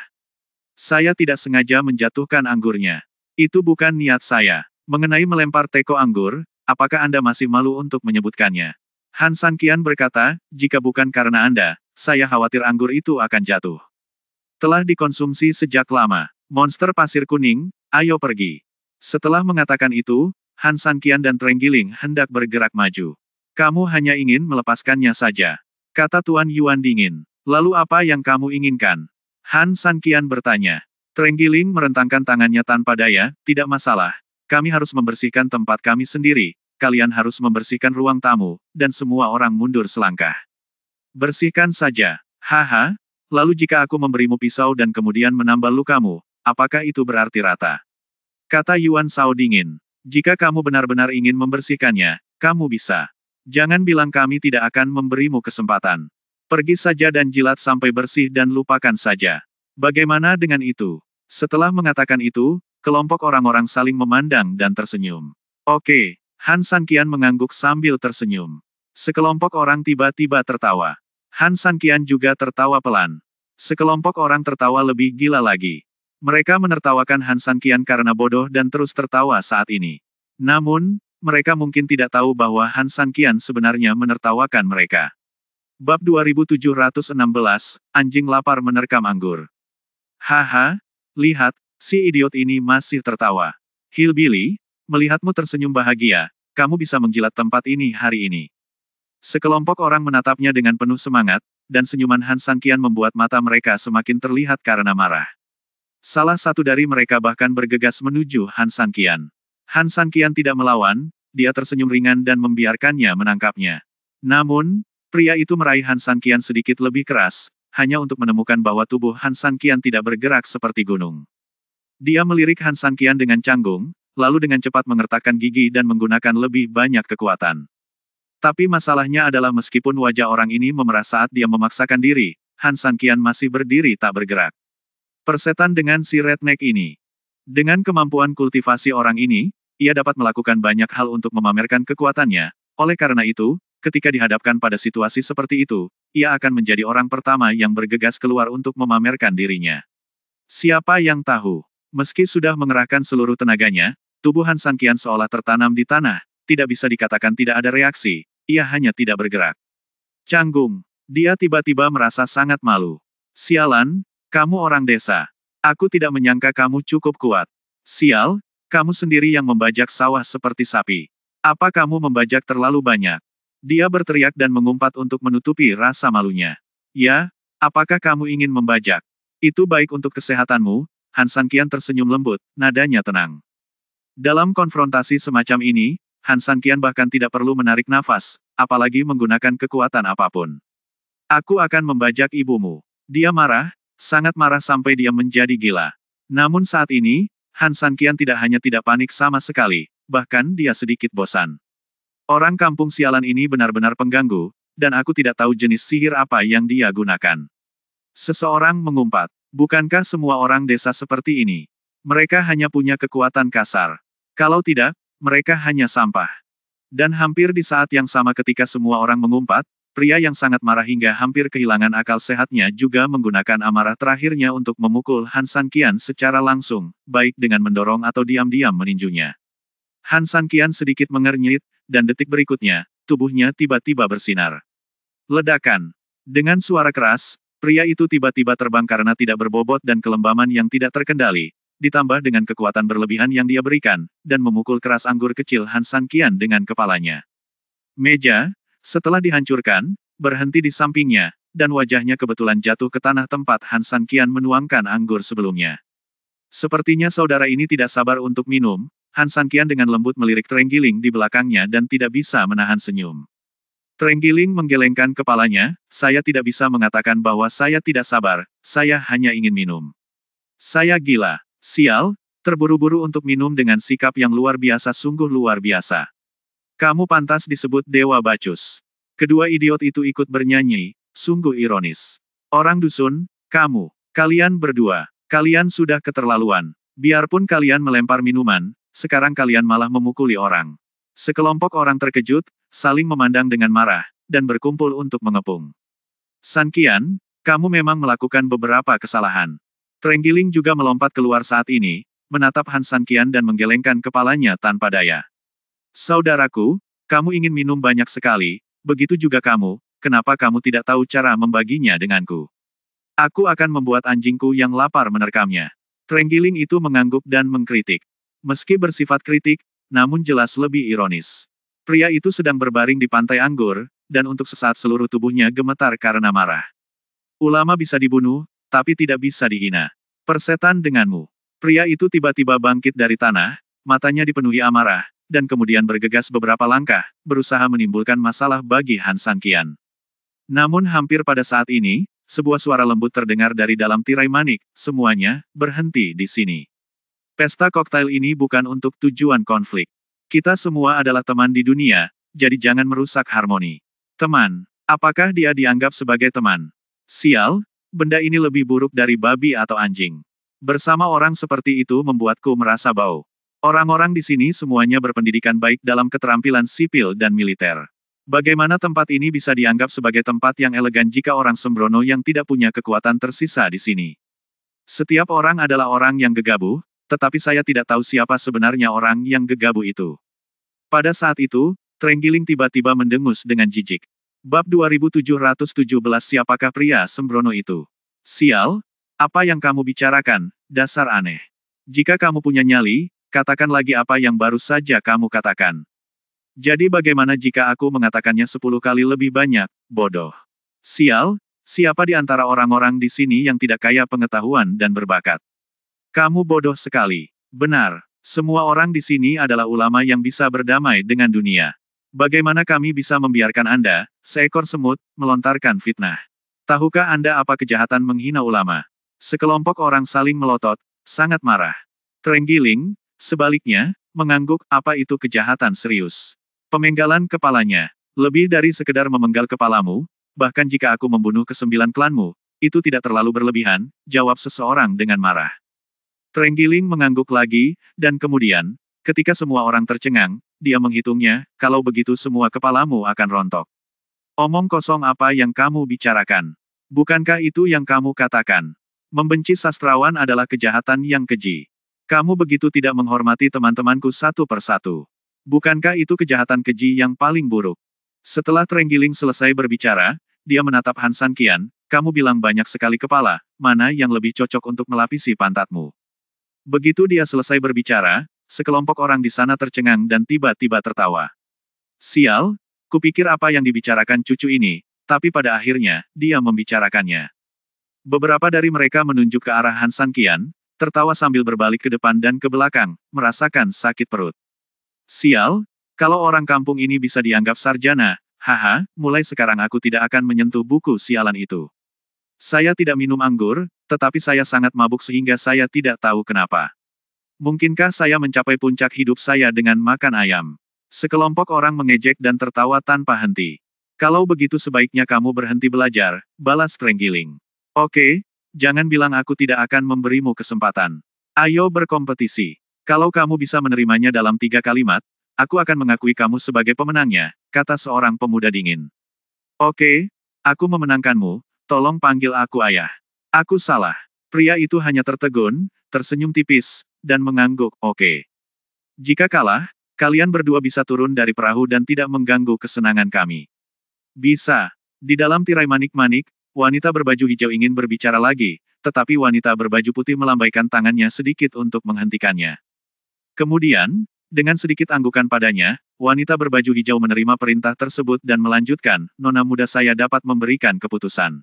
Saya tidak sengaja menjatuhkan anggurnya. Itu bukan niat saya. Mengenai melempar teko anggur, apakah Anda masih malu untuk menyebutkannya? Han San Qian berkata, jika bukan karena Anda, saya khawatir anggur itu akan jatuh. Telah dikonsumsi sejak lama. Monster pasir kuning, ayo pergi. Setelah mengatakan itu, Han San Qian dan Trenggiling hendak bergerak maju. Kamu hanya ingin melepaskannya saja, kata Tuan Yuan dingin. Lalu apa yang kamu inginkan? Han San Qian bertanya. Trenggiling merentangkan tangannya tanpa daya, tidak masalah. Kami harus membersihkan tempat kami sendiri, kalian harus membersihkan ruang tamu, dan semua orang mundur selangkah. Bersihkan saja. Haha, lalu jika aku memberimu pisau dan kemudian menambal lukamu, apakah itu berarti rata? Kata Yuan Shao dingin. Jika kamu benar-benar ingin membersihkannya, kamu bisa. Jangan bilang kami tidak akan memberimu kesempatan. Pergi saja dan jilat sampai bersih dan lupakan saja. Bagaimana dengan itu? Setelah mengatakan itu, kelompok orang-orang saling memandang dan tersenyum. Oke, Han San Qian mengangguk sambil tersenyum. Sekelompok orang tiba-tiba tertawa. Han San Qian juga tertawa pelan. Sekelompok orang tertawa lebih gila lagi. Mereka menertawakan Han San Qian karena bodoh dan terus tertawa saat ini. Namun, mereka mungkin tidak tahu bahwa Han San Qian sebenarnya menertawakan mereka. Bab 2716, Anjing Lapar Menerkam Anggur. Haha, lihat, si idiot ini masih tertawa. Hillbilly, melihatmu tersenyum bahagia, kamu bisa menjilat tempat ini hari ini. Sekelompok orang menatapnya dengan penuh semangat, dan senyuman Han San Qian membuat mata mereka semakin terlihat karena marah. Salah satu dari mereka bahkan bergegas menuju Han San Qian. Han San Qian tidak melawan, dia tersenyum ringan dan membiarkannya menangkapnya. Namun, pria itu meraih Han San Qian sedikit lebih keras, hanya untuk menemukan bahwa tubuh Han San Qian tidak bergerak seperti gunung. Dia melirik Han San Qian dengan canggung, lalu dengan cepat mengertakkan gigi dan menggunakan lebih banyak kekuatan. Tapi masalahnya adalah meskipun wajah orang ini memerah saat dia memaksakan diri, Han San Qian masih berdiri tak bergerak. Persetan dengan si redneck ini. Dengan kemampuan kultivasi orang ini, ia dapat melakukan banyak hal untuk memamerkan kekuatannya, oleh karena itu, ketika dihadapkan pada situasi seperti itu, ia akan menjadi orang pertama yang bergegas keluar untuk memamerkan dirinya. Siapa yang tahu? Meski sudah mengerahkan seluruh tenaganya, tubuh Han San Qian seolah tertanam di tanah, tidak bisa dikatakan tidak ada reaksi, ia hanya tidak bergerak. Canggung. Dia tiba-tiba merasa sangat malu. Sialan, kamu orang desa. Aku tidak menyangka kamu cukup kuat. Sial, kamu sendiri yang membajak sawah seperti sapi. Apa kamu membajak terlalu banyak? Dia berteriak dan mengumpat untuk menutupi rasa malunya. Ya, apakah kamu ingin membajak? Itu baik untuk kesehatanmu, Han San Qian tersenyum lembut, nadanya tenang. Dalam konfrontasi semacam ini, Han San Qian bahkan tidak perlu menarik nafas, apalagi menggunakan kekuatan apapun. Aku akan membajak ibumu. Dia marah, sangat marah sampai dia menjadi gila. Namun saat ini, Han Sanqian tidak hanya tidak panik sama sekali, bahkan dia sedikit bosan. Orang kampung sialan ini benar-benar pengganggu, dan aku tidak tahu jenis sihir apa yang dia gunakan. Seseorang mengumpat, bukankah semua orang desa seperti ini? Mereka hanya punya kekuatan kasar. Kalau tidak, mereka hanya sampah. Dan hampir di saat yang sama ketika semua orang mengumpat, pria yang sangat marah hingga hampir kehilangan akal sehatnya juga menggunakan amarah terakhirnya untuk memukul Han Sanqian secara langsung, baik dengan mendorong atau diam-diam meninjunya. Han Sanqian sedikit mengernyit, dan detik berikutnya, tubuhnya tiba-tiba bersinar. Ledakan. Dengan suara keras, pria itu tiba-tiba terbang karena tidak berbobot dan kelembaman yang tidak terkendali, ditambah dengan kekuatan berlebihan yang dia berikan, dan memukul keras anggur kecil Han Sanqian dengan kepalanya. Meja, setelah dihancurkan, berhenti di sampingnya, dan wajahnya kebetulan jatuh ke tanah tempat Han Sanqian menuangkan anggur sebelumnya. Sepertinya saudara ini tidak sabar untuk minum, Han Sanqian dengan lembut melirik Trenggiling di belakangnya dan tidak bisa menahan senyum. Trenggiling menggelengkan kepalanya, saya tidak bisa mengatakan bahwa saya tidak sabar, saya hanya ingin minum. Saya gila, sial, terburu-buru untuk minum dengan sikap yang luar biasa sungguh luar biasa. Kamu pantas disebut Dewa Bacchus. Kedua idiot itu ikut bernyanyi, sungguh ironis. Orang dusun, kalian berdua, kalian sudah keterlaluan. Biarpun kalian melempar minuman, sekarang kalian malah memukuli orang. Sekelompok orang terkejut, saling memandang dengan marah, dan berkumpul untuk mengepung. Sanqian, kamu memang melakukan beberapa kesalahan. Trenggiling juga melompat keluar saat ini, menatap Han Sanqian dan menggelengkan kepalanya tanpa daya. Saudaraku, kamu ingin minum banyak sekali, begitu juga kamu, kenapa kamu tidak tahu cara membaginya denganku? Aku akan membuat anjingku yang lapar menerkamnya. Trenggiling itu mengangguk dan mengkritik. Meski bersifat kritik, namun jelas lebih ironis. Pria itu sedang berbaring di pantai anggur, dan untuk sesaat seluruh tubuhnya gemetar karena marah. Ulama bisa dibunuh, tapi tidak bisa dihina. Persetan denganmu. Pria itu tiba-tiba bangkit dari tanah, matanya dipenuhi amarah, dan kemudian bergegas beberapa langkah, berusaha menimbulkan masalah bagi Han Sanqian. Namun hampir pada saat ini, sebuah suara lembut terdengar dari dalam tirai manik, semuanya, berhenti di sini. Pesta koktail ini bukan untuk tujuan konflik. Kita semua adalah teman di dunia, jadi jangan merusak harmoni. Teman, apakah dia dianggap sebagai teman? Sial, benda ini lebih buruk dari babi atau anjing. Bersama orang seperti itu membuatku merasa bau. Orang-orang di sini semuanya berpendidikan baik dalam keterampilan sipil dan militer. Bagaimana tempat ini bisa dianggap sebagai tempat yang elegan jika orang sembrono yang tidak punya kekuatan tersisa di sini? Setiap orang adalah orang yang gegabah, tetapi saya tidak tahu siapa sebenarnya orang yang gegabah itu. Pada saat itu, Trenggiling tiba-tiba mendengus dengan jijik. Bab 2717 Siapakah pria sembrono itu? Sial, apa yang kamu bicarakan, dasar aneh. Jika kamu punya nyali, katakan lagi apa yang baru saja kamu katakan. Jadi bagaimana jika aku mengatakannya 10 kali lebih banyak, bodoh. Sial, siapa di antara orang-orang di sini yang tidak kaya pengetahuan dan berbakat? Kamu bodoh sekali. Benar, semua orang di sini adalah ulama yang bisa berdamai dengan dunia. Bagaimana kami bisa membiarkan Anda, seekor semut, melontarkan fitnah? Tahukah Anda apa kejahatan menghina ulama? Sekelompok orang saling melotot, sangat marah. Trenggiling, sebaliknya, mengangguk, apa itu kejahatan serius? Pemenggalan kepalanya, lebih dari sekedar memenggal kepalamu, bahkan jika aku membunuh ke-9 klanmu, itu tidak terlalu berlebihan, jawab seseorang dengan marah. Trenggiling mengangguk lagi, dan kemudian, ketika semua orang tercengang, dia menghitungnya, kalau begitu semua kepalamu akan rontok. Omong kosong apa yang kamu bicarakan? Bukankah itu yang kamu katakan? Membenci sastrawan adalah kejahatan yang keji. Kamu begitu tidak menghormati teman-temanku satu persatu. Bukankah itu kejahatan keji yang paling buruk? Setelah Trenggiling selesai berbicara, dia menatap Han Sanqian, kamu bilang banyak sekali kepala, mana yang lebih cocok untuk melapisi pantatmu? Begitu dia selesai berbicara, sekelompok orang di sana tercengang dan tiba-tiba tertawa. Sial, kupikir apa yang dibicarakan cucu ini, tapi pada akhirnya, dia membicarakannya. Beberapa dari mereka menunjuk ke arah Han Sanqian, tertawa sambil berbalik ke depan dan ke belakang, merasakan sakit perut. Sial, kalau orang kampung ini bisa dianggap sarjana, haha, mulai sekarang aku tidak akan menyentuh buku sialan itu. Saya tidak minum anggur, tetapi saya sangat mabuk sehingga saya tidak tahu kenapa. Mungkinkah saya mencapai puncak hidup saya dengan makan ayam? Sekelompok orang mengejek dan tertawa tanpa henti. Kalau begitu sebaiknya kamu berhenti belajar, balas Trenggiling. Oke, jangan bilang aku tidak akan memberimu kesempatan. Ayo berkompetisi. Kalau kamu bisa menerimanya dalam 3 kalimat, aku akan mengakui kamu sebagai pemenangnya, kata seorang pemuda dingin. Oke, aku memenangkanmu, tolong panggil aku ayah. Aku salah. Pria itu hanya tertegun, tersenyum tipis, dan mengangguk, oke. Jika kalah, kalian berdua bisa turun dari perahu dan tidak mengganggu kesenangan kami. Bisa. Di dalam tirai manik-manik, wanita berbaju hijau ingin berbicara lagi, tetapi wanita berbaju putih melambaikan tangannya sedikit untuk menghentikannya. Kemudian, dengan sedikit anggukan padanya, wanita berbaju hijau menerima perintah tersebut dan melanjutkan, Nona muda saya dapat memberikan keputusan.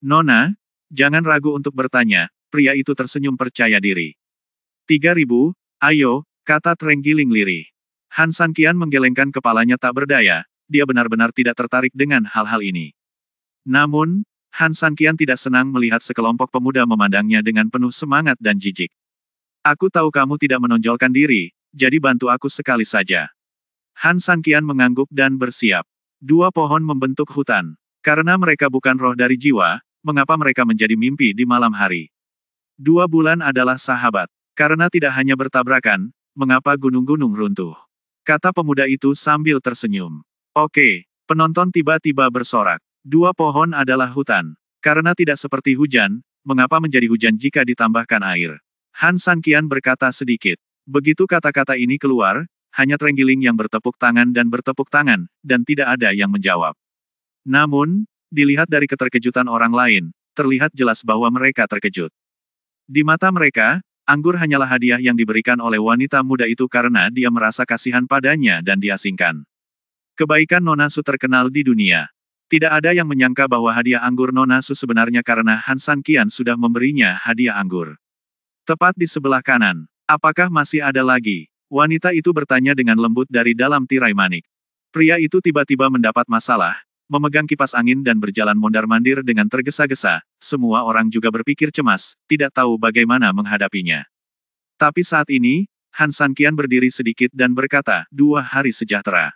Nona, jangan ragu untuk bertanya, pria itu tersenyum percaya diri. 3.000, ayo, kata Trenggiling lirih. Han Sanqian menggelengkan kepalanya tak berdaya, dia benar-benar tidak tertarik dengan hal-hal ini. Namun, Han Sanqian tidak senang melihat sekelompok pemuda memandangnya dengan penuh semangat dan jijik. Aku tahu kamu tidak menonjolkan diri, jadi bantu aku sekali saja. Han Sanqian mengangguk dan bersiap. 2 pohon membentuk hutan. Karena mereka bukan roh dari jiwa, mengapa mereka menjadi mimpi di malam hari? 2 bulan adalah sahabat. Karena tidak hanya bertabrakan, mengapa gunung-gunung runtuh? Kata pemuda itu sambil tersenyum. Oke, penonton tiba-tiba bersorak. 2 pohon adalah hutan. Karena tidak seperti hujan, mengapa menjadi hujan jika ditambahkan air? Han Sanqian berkata sedikit. Begitu kata-kata ini keluar, hanya Trenggiling yang bertepuk tangan dan tidak ada yang menjawab. Namun, dilihat dari keterkejutan orang lain, terlihat jelas bahwa mereka terkejut. Di mata mereka, anggur hanyalah hadiah yang diberikan oleh wanita muda itu karena dia merasa kasihan padanya dan diasingkan. Kebaikan Nona Su terkenal di dunia. Tidak ada yang menyangka bahwa hadiah anggur Nona Su sebenarnya karena Han Sanqian sudah memberinya hadiah anggur. Tepat di sebelah kanan. Apakah masih ada lagi? Wanita itu bertanya dengan lembut dari dalam tirai manik. Pria itu tiba-tiba mendapat masalah, memegang kipas angin dan berjalan mondar-mandir dengan tergesa-gesa. Semua orang juga berpikir cemas, tidak tahu bagaimana menghadapinya. Tapi saat ini, Han Sanqian berdiri sedikit dan berkata, 2 hari sejahtera.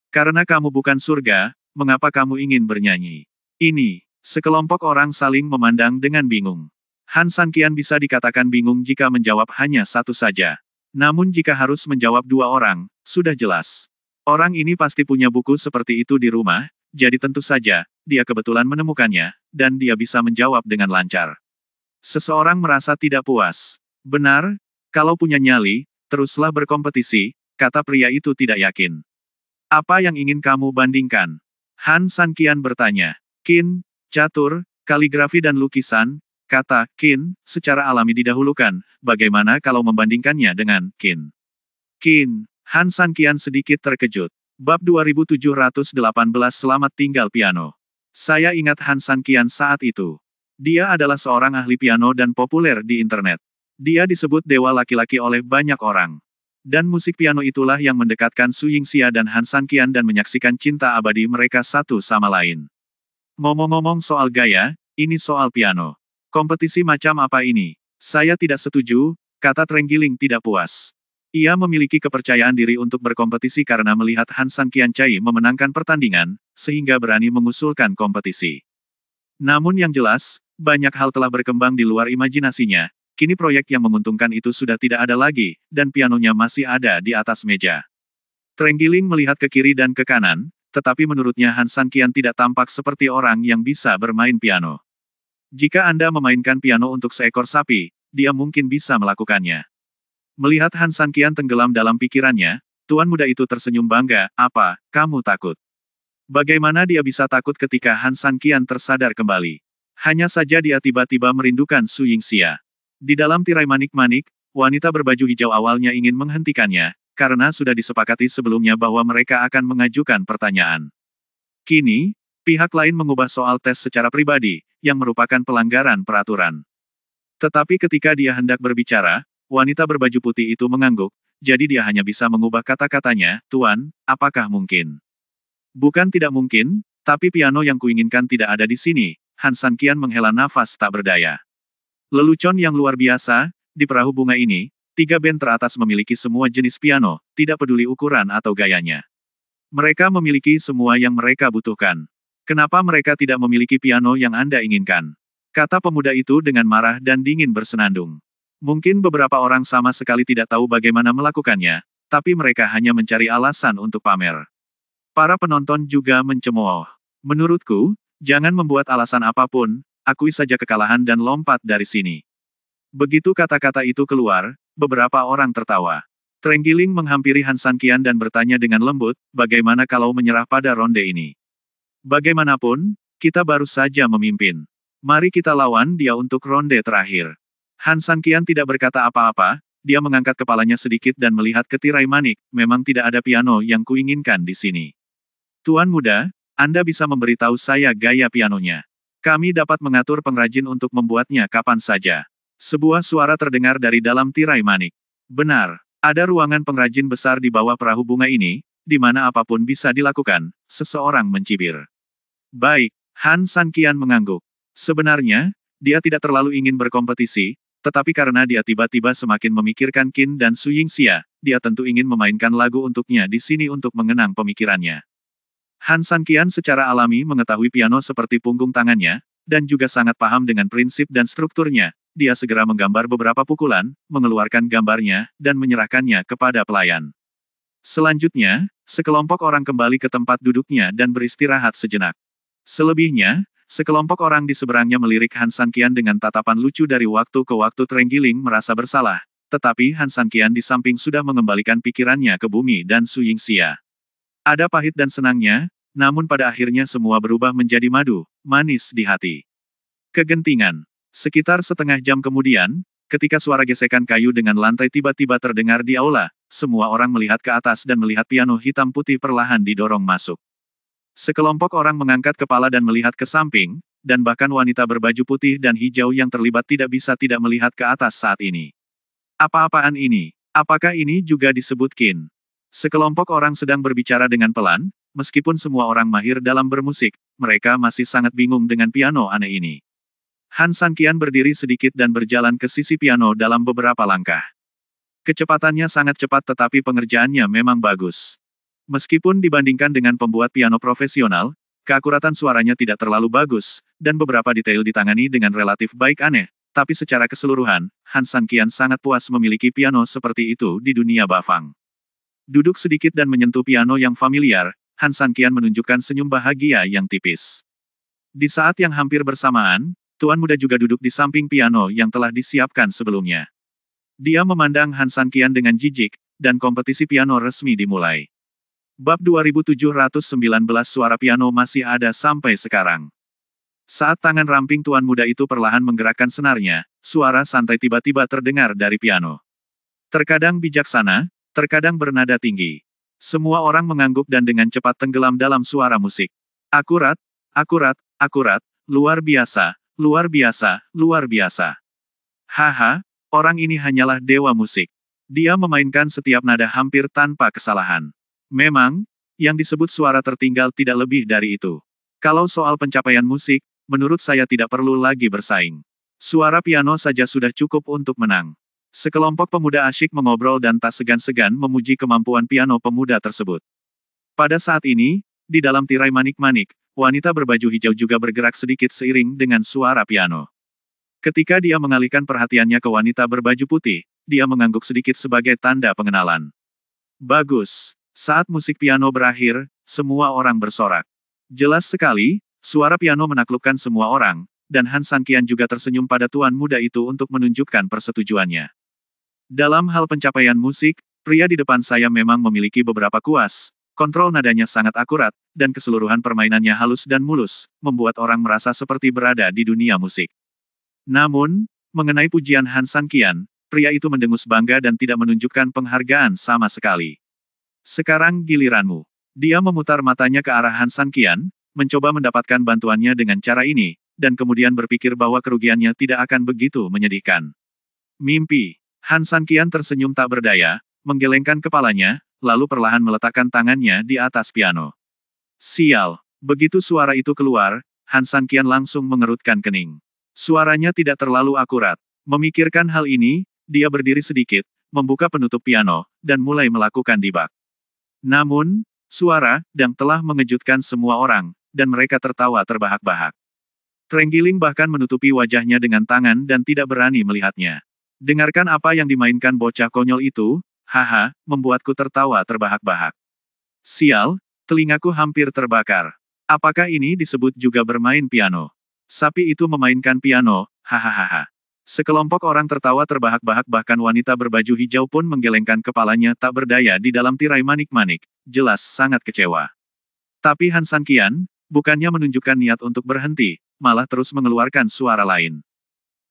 Karena kamu bukan surga, mengapa kamu ingin bernyanyi? Ini, sekelompok orang saling memandang dengan bingung. Han Sanqian bisa dikatakan bingung jika menjawab hanya satu saja. Namun jika harus menjawab 2 orang, sudah jelas. Orang ini pasti punya buku seperti itu di rumah, jadi tentu saja, dia kebetulan menemukannya, dan dia bisa menjawab dengan lancar. Seseorang merasa tidak puas. Benar, kalau punya nyali, teruslah berkompetisi, kata pria itu tidak yakin. Apa yang ingin kamu bandingkan? Han Sanqian bertanya. Qin, catur, kaligrafi dan lukisan, kata Qin, secara alami didahulukan, bagaimana kalau membandingkannya dengan Qin? Qin, Han Sanqian sedikit terkejut. Bab 2718 Selamat tinggal piano. Saya ingat Han Sanqian saat itu. Dia adalah seorang ahli piano dan populer di internet. Dia disebut dewa laki-laki oleh banyak orang. Dan musik piano itulah yang mendekatkan Su Yingxia dan Han Sanqian dan menyaksikan cinta abadi mereka satu sama lain. Ngomong-ngomong soal gaya, ini soal piano. Kompetisi macam apa ini? Saya tidak setuju, kata Trenggiling tidak puas. Ia memiliki kepercayaan diri untuk berkompetisi karena melihat Han Sanqian Cai memenangkan pertandingan, sehingga berani mengusulkan kompetisi. Namun yang jelas, banyak hal telah berkembang di luar imajinasinya, kini proyek yang menguntungkan itu sudah tidak ada lagi, dan pianonya masih ada di atas meja. Trenggiling melihat ke kiri dan ke kanan, tetapi menurutnya Han Sanqian tidak tampak seperti orang yang bisa bermain piano. Jika Anda memainkan piano untuk seekor sapi, dia mungkin bisa melakukannya. Melihat Han Sanqian tenggelam dalam pikirannya, tuan muda itu tersenyum bangga, apa, kamu takut? Bagaimana dia bisa takut ketika Han Sanqian tersadar kembali? Hanya saja dia tiba-tiba merindukan Su Yingxia. Di dalam tirai manik-manik, wanita berbaju hijau awalnya ingin menghentikannya, karena sudah disepakati sebelumnya bahwa mereka akan mengajukan pertanyaan. Kini, pihak lain mengubah soal tes secara pribadi, yang merupakan pelanggaran peraturan. Tetapi ketika dia hendak berbicara, wanita berbaju putih itu mengangguk, jadi dia hanya bisa mengubah kata-katanya, Tuan, apakah mungkin? Bukan tidak mungkin, tapi piano yang kuinginkan tidak ada di sini. Han Sanqian menghela nafas tak berdaya. Lelucon yang luar biasa, di perahu bunga ini, 3 band teratas memiliki semua jenis piano, tidak peduli ukuran atau gayanya. Mereka memiliki semua yang mereka butuhkan. Kenapa mereka tidak memiliki piano yang Anda inginkan? Kata pemuda itu dengan marah dan dingin bersenandung. Mungkin beberapa orang sama sekali tidak tahu bagaimana melakukannya, tapi mereka hanya mencari alasan untuk pamer. Para penonton juga mencemooh. Menurutku, jangan membuat alasan apapun, akui saja kekalahan dan lompat dari sini. Begitu kata-kata itu keluar, beberapa orang tertawa. Trenggiling menghampiri Han Sanqian dan bertanya dengan lembut, bagaimana kalau menyerah pada ronde ini? Bagaimanapun, kita baru saja memimpin. Mari kita lawan dia untuk ronde terakhir. Han Sanqian tidak berkata apa-apa, dia mengangkat kepalanya sedikit dan melihat ke tirai manik, memang tidak ada piano yang kuinginkan di sini. Tuan muda, Anda bisa memberitahu saya gaya pianonya. Kami dapat mengatur pengrajin untuk membuatnya kapan saja. Sebuah suara terdengar dari dalam tirai manik. Benar, ada ruangan pengrajin besar di bawah perahu bunga ini, di mana apapun bisa dilakukan, seseorang mencibir. Baik, Han Sanqian mengangguk. Sebenarnya, dia tidak terlalu ingin berkompetisi, tetapi karena dia tiba-tiba semakin memikirkan Qin dan Su Yingxia, dia tentu ingin memainkan lagu untuknya di sini untuk mengenang pemikirannya. Han Sanqian secara alami mengetahui piano seperti punggung tangannya, dan juga sangat paham dengan prinsip dan strukturnya. Dia segera menggambar beberapa pukulan, mengeluarkan gambarnya, dan menyerahkannya kepada pelayan. Selanjutnya, sekelompok orang kembali ke tempat duduknya dan beristirahat sejenak. Selebihnya, sekelompok orang di seberangnya melirik Han Sanqian dengan tatapan lucu dari waktu ke waktu. Trenggiling merasa bersalah, tetapi Han Sanqian di samping sudah mengembalikan pikirannya ke bumi dan Su Yingxia. Ada pahit dan senangnya, namun pada akhirnya semua berubah menjadi madu, manis di hati. Kegentingan. Sekitar setengah jam kemudian, ketika suara gesekan kayu dengan lantai tiba-tiba terdengar di aula, semua orang melihat ke atas dan melihat piano hitam putih perlahan didorong masuk. Sekelompok orang mengangkat kepala dan melihat ke samping, dan bahkan wanita berbaju putih dan hijau yang terlibat tidak bisa tidak melihat ke atas saat ini. Apa-apaan ini? Apakah ini juga disebut Qin? Sekelompok orang sedang berbicara dengan pelan, meskipun semua orang mahir dalam bermusik, mereka masih sangat bingung dengan piano aneh ini. Han Sanqian berdiri sedikit dan berjalan ke sisi piano dalam beberapa langkah. Kecepatannya sangat cepat tetapi pengerjaannya memang bagus. Meskipun dibandingkan dengan pembuat piano profesional, keakuratan suaranya tidak terlalu bagus, dan beberapa detail ditangani dengan relatif baik aneh, tapi secara keseluruhan, Han Sanqian sangat puas memiliki piano seperti itu di dunia Bafang. Duduk sedikit dan menyentuh piano yang familiar, Han Sanqian menunjukkan senyum bahagia yang tipis. Di saat yang hampir bersamaan, Tuan muda juga duduk di samping piano yang telah disiapkan sebelumnya. Dia memandang Han Sanqian dengan jijik, dan kompetisi piano resmi dimulai. Bab 2719 suara piano masih ada sampai sekarang. Saat tangan ramping tuan muda itu perlahan menggerakkan senarnya, suara santai tiba-tiba terdengar dari piano. Terkadang bijaksana, terkadang bernada tinggi. Semua orang mengangguk dan dengan cepat tenggelam dalam suara musik. Akurat, akurat, akurat, luar biasa. Luar biasa, luar biasa. Haha, orang ini hanyalah dewa musik. Dia memainkan setiap nada hampir tanpa kesalahan. Memang, yang disebut suara tertinggal tidak lebih dari itu. Kalau soal pencapaian musik, menurut saya tidak perlu lagi bersaing. Suara piano saja sudah cukup untuk menang. Sekelompok pemuda asyik mengobrol dan tak segan-segan memuji kemampuan piano pemuda tersebut. Pada saat ini, di dalam tirai manik-manik, wanita berbaju hijau juga bergerak sedikit seiring dengan suara piano. Ketika dia mengalihkan perhatiannya ke wanita berbaju putih, dia mengangguk sedikit sebagai tanda pengenalan. Bagus. Saat musik piano berakhir, semua orang bersorak. Jelas sekali, suara piano menaklukkan semua orang, dan Han Sanqian juga tersenyum pada tuan muda itu untuk menunjukkan persetujuannya. Dalam hal pencapaian musik, pria di depan saya memang memiliki beberapa kuas. Kontrol nadanya sangat akurat, dan keseluruhan permainannya halus dan mulus, membuat orang merasa seperti berada di dunia musik. Namun, mengenai pujian Han Sanqian, pria itu mendengus bangga dan tidak menunjukkan penghargaan sama sekali. Sekarang giliranmu. Dia memutar matanya ke arah Han Sanqian, mencoba mendapatkan bantuannya dengan cara ini, dan kemudian berpikir bahwa kerugiannya tidak akan begitu menyedihkan. Mimpi. Han Sanqian tersenyum tak berdaya, menggelengkan kepalanya, lalu perlahan meletakkan tangannya di atas piano. Sial, begitu suara itu keluar, Han Sanqian langsung mengerutkan kening. Suaranya tidak terlalu akurat. Memikirkan hal ini, dia berdiri sedikit, membuka penutup piano, dan mulai melakukan debug. Namun, suara dang telah mengejutkan semua orang, dan mereka tertawa terbahak-bahak. Trenggiling bahkan menutupi wajahnya dengan tangan dan tidak berani melihatnya. Dengarkan apa yang dimainkan bocah konyol itu, haha, membuatku tertawa terbahak-bahak. Sial, telingaku hampir terbakar. Apakah ini disebut juga bermain piano? Sapi itu memainkan piano, hahaha. Sekelompok orang tertawa terbahak-bahak, bahkan wanita berbaju hijau pun menggelengkan kepalanya tak berdaya di dalam tirai manik-manik, jelas sangat kecewa. Tapi Han Sanqian, bukannya menunjukkan niat untuk berhenti, malah terus mengeluarkan suara lain.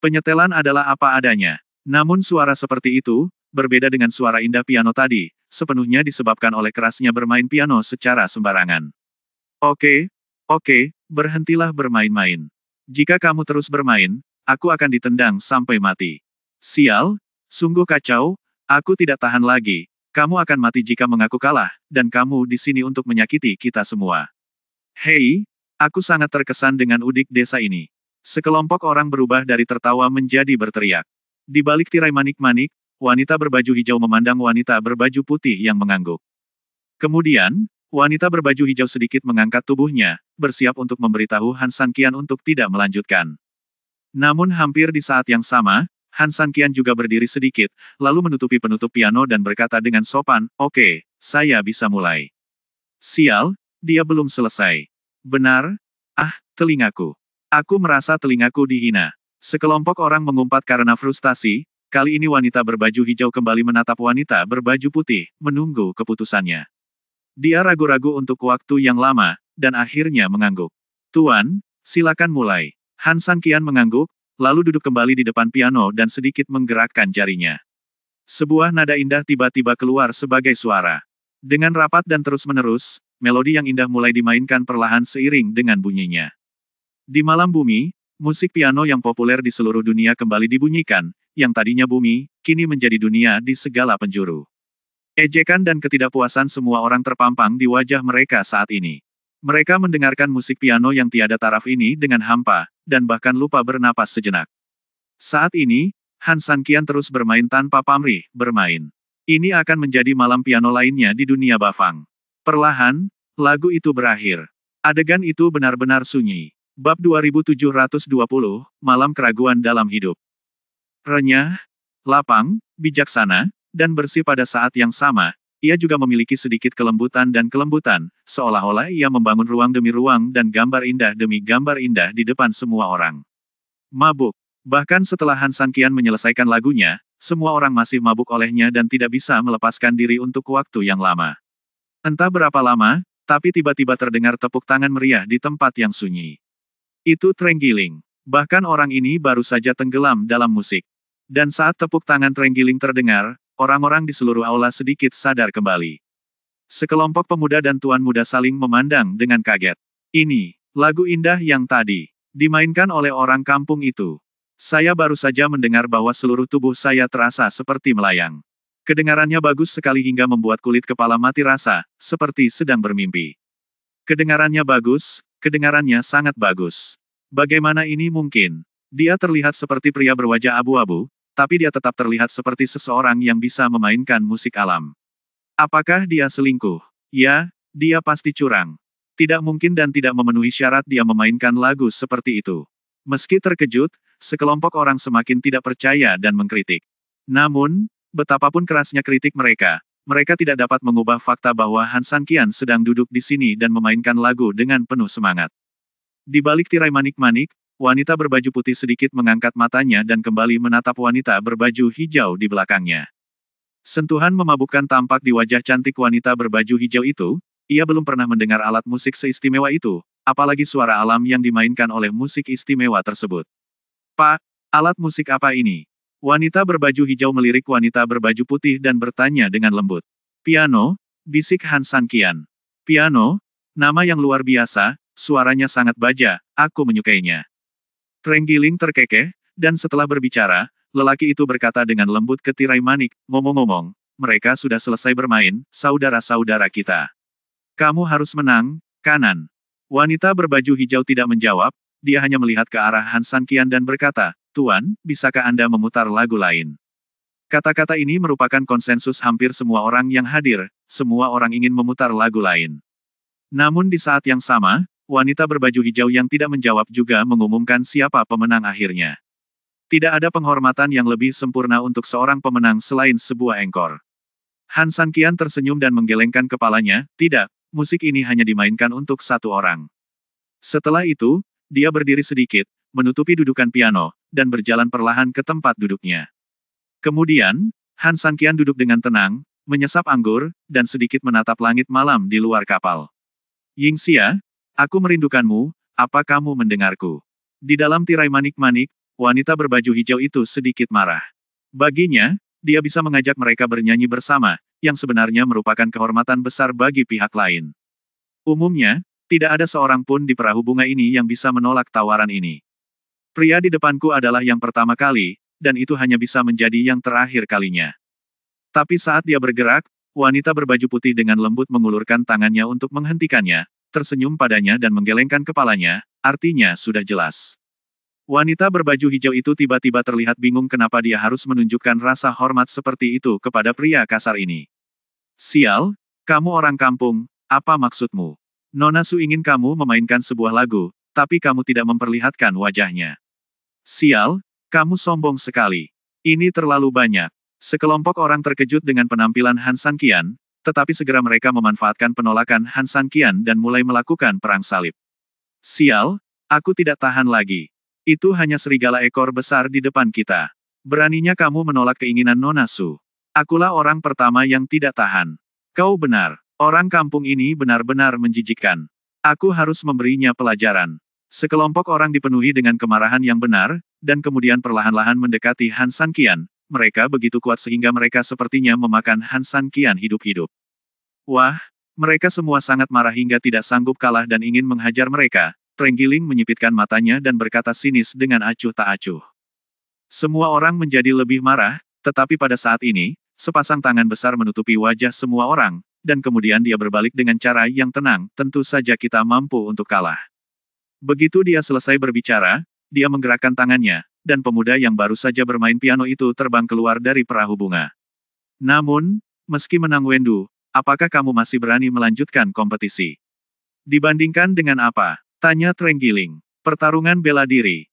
Penyetelan adalah apa adanya. Namun suara seperti itu, berbeda dengan suara indah piano tadi, sepenuhnya disebabkan oleh kerasnya bermain piano secara sembarangan. Oke, berhentilah bermain-main. Jika kamu terus bermain, aku akan ditendang sampai mati. Sial, sungguh kacau, aku tidak tahan lagi. Kamu akan mati jika mengaku kalah, dan kamu di sini untuk menyakiti kita semua. Hei, aku sangat terkesan dengan udik desa ini. Sekelompok orang berubah dari tertawa menjadi berteriak. Di balik tirai manik-manik, wanita berbaju hijau memandang wanita berbaju putih yang mengangguk. Kemudian, wanita berbaju hijau sedikit mengangkat tubuhnya, bersiap untuk memberitahu Han Sanqian untuk tidak melanjutkan. Namun hampir di saat yang sama, Han Sanqian juga berdiri sedikit, lalu menutupi penutup piano dan berkata dengan sopan, "Oke, saya bisa mulai." Sial, dia belum selesai. Benar? Ah, telingaku. Aku merasa telingaku dihina. Sekelompok orang mengumpat karena frustasi, kali ini wanita berbaju hijau kembali menatap wanita berbaju putih, menunggu keputusannya. Dia ragu-ragu untuk waktu yang lama, dan akhirnya mengangguk. "Tuan, silakan mulai." Han Sanqian mengangguk, lalu duduk kembali di depan piano dan sedikit menggerakkan jarinya. Sebuah nada indah tiba-tiba keluar sebagai suara. Dengan rapat dan terus-menerus, melodi yang indah mulai dimainkan perlahan seiring dengan bunyinya. Di malam bumi, musik piano yang populer di seluruh dunia kembali dibunyikan, yang tadinya bumi, kini menjadi dunia di segala penjuru. Ejekan dan ketidakpuasan semua orang terpampang di wajah mereka saat ini. Mereka mendengarkan musik piano yang tiada taraf ini dengan hampa, dan bahkan lupa bernapas sejenak. Saat ini, Han Sanqian terus bermain tanpa pamrih, bermain. Ini akan menjadi malam piano lainnya di dunia Bafang. Perlahan, lagu itu berakhir. Adegan itu benar-benar sunyi. Bab 2720, Malam Keraguan dalam Hidup. Renyah, lapang, bijaksana, dan bersih pada saat yang sama, ia juga memiliki sedikit kelembutan, seolah-olah ia membangun ruang demi ruang dan gambar indah demi gambar indah di depan semua orang. Mabuk. Bahkan setelah Han Sanqian menyelesaikan lagunya, semua orang masih mabuk olehnya dan tidak bisa melepaskan diri untuk waktu yang lama. Entah berapa lama, tapi tiba-tiba terdengar tepuk tangan meriah di tempat yang sunyi. Itu Trenggiling. Bahkan orang ini baru saja tenggelam dalam musik. Dan saat tepuk tangan Trenggiling terdengar, orang-orang di seluruh aula sedikit sadar kembali. Sekelompok pemuda dan tuan muda saling memandang dengan kaget. Ini, lagu indah yang tadi, dimainkan oleh orang kampung itu. Saya baru saja mendengar bahwa seluruh tubuh saya terasa seperti melayang. Kedengarannya bagus sekali hingga membuat kulit kepala mati rasa, seperti sedang bermimpi. Kedengarannya bagus, kedengarannya sangat bagus. Bagaimana ini mungkin? Dia terlihat seperti pria berwajah abu-abu, tapi dia tetap terlihat seperti seseorang yang bisa memainkan musik alam. Apakah dia selingkuh? Ya, dia pasti curang. Tidak mungkin dan tidak memenuhi syarat dia memainkan lagu seperti itu. Meski terkejut, sekelompok orang semakin tidak percaya dan mengkritik. Namun, betapapun kerasnya kritik mereka, mereka tidak dapat mengubah fakta bahwa Han Sanqian sedang duduk di sini dan memainkan lagu dengan penuh semangat. Di balik tirai manik-manik, wanita berbaju putih sedikit mengangkat matanya dan kembali menatap wanita berbaju hijau di belakangnya. Sentuhan memabukkan tampak di wajah cantik wanita berbaju hijau itu, ia belum pernah mendengar alat musik seistimewa itu, apalagi suara alam yang dimainkan oleh musik istimewa tersebut. "Pak, alat musik apa ini?" Wanita berbaju hijau melirik wanita berbaju putih dan bertanya dengan lembut. "Piano," bisik Han Sanqian. "Piano? Nama yang luar biasa, suaranya sangat baja, aku menyukainya." Trenggiling terkekeh, dan setelah berbicara, lelaki itu berkata dengan lembut ke tirai manik, "Ngomong-ngomong, mereka sudah selesai bermain, saudara-saudara kita. Kamu harus menang, kanan?" Wanita berbaju hijau tidak menjawab, dia hanya melihat ke arah Han Sanqian dan berkata, "Tuan, bisakah Anda memutar lagu lain?" Kata-kata ini merupakan konsensus hampir semua orang yang hadir, semua orang ingin memutar lagu lain. Namun di saat yang sama, wanita berbaju hijau yang tidak menjawab juga mengumumkan siapa pemenang akhirnya. Tidak ada penghormatan yang lebih sempurna untuk seorang pemenang selain sebuah engkor. Han Sanqian tersenyum dan menggelengkan kepalanya, tidak, musik ini hanya dimainkan untuk satu orang. Setelah itu, dia berdiri sedikit, menutupi dudukan piano, dan berjalan perlahan ke tempat duduknya. Kemudian, Han Sanqian duduk dengan tenang, menyesap anggur, dan sedikit menatap langit malam di luar kapal. Yingxia, aku merindukanmu, apa kamu mendengarku? Di dalam tirai manik-manik, wanita berbaju hijau itu sedikit marah. Baginya, dia bisa mengajak mereka bernyanyi bersama, yang sebenarnya merupakan kehormatan besar bagi pihak lain. Umumnya, tidak ada seorang pun di perahu bunga ini yang bisa menolak tawaran ini. Pria di depanku adalah yang pertama kali, dan itu hanya bisa menjadi yang terakhir kalinya. Tapi saat dia bergerak, wanita berbaju putih dengan lembut mengulurkan tangannya untuk menghentikannya, tersenyum padanya dan menggelengkan kepalanya, artinya sudah jelas. Wanita berbaju hijau itu tiba-tiba terlihat bingung kenapa dia harus menunjukkan rasa hormat seperti itu kepada pria kasar ini. Sial, kamu orang kampung, apa maksudmu? Nona Su ingin kamu memainkan sebuah lagu, tapi kamu tidak memperlihatkan wajahnya. Sial, kamu sombong sekali. Ini terlalu banyak. Sekelompok orang terkejut dengan penampilan Han Sanqian, tetapi segera mereka memanfaatkan penolakan Han Sanqian dan mulai melakukan perang salib. Sial, aku tidak tahan lagi. Itu hanya serigala ekor besar di depan kita. Beraninya kamu menolak keinginan Nona Su. Akulah orang pertama yang tidak tahan. Kau benar. Orang kampung ini benar-benar menjijikkan. Aku harus memberinya pelajaran. Sekelompok orang dipenuhi dengan kemarahan yang benar, dan kemudian perlahan-lahan mendekati Han Sanqian. Mereka begitu kuat sehingga mereka sepertinya memakan Han Sanqian hidup-hidup. Wah, mereka semua sangat marah hingga tidak sanggup kalah dan ingin menghajar mereka. Trenggiling menyipitkan matanya dan berkata sinis dengan acuh tak acuh. Semua orang menjadi lebih marah, tetapi pada saat ini, sepasang tangan besar menutupi wajah semua orang, dan kemudian dia berbalik dengan cara yang tenang, tentu saja kita mampu untuk kalah. Begitu dia selesai berbicara, dia menggerakkan tangannya, dan pemuda yang baru saja bermain piano itu terbang keluar dari perahu bunga. Namun, meski menang Wendu, apakah kamu masih berani melanjutkan kompetisi? Dibandingkan dengan apa? Tanya Trenggiling. Pertarungan bela diri.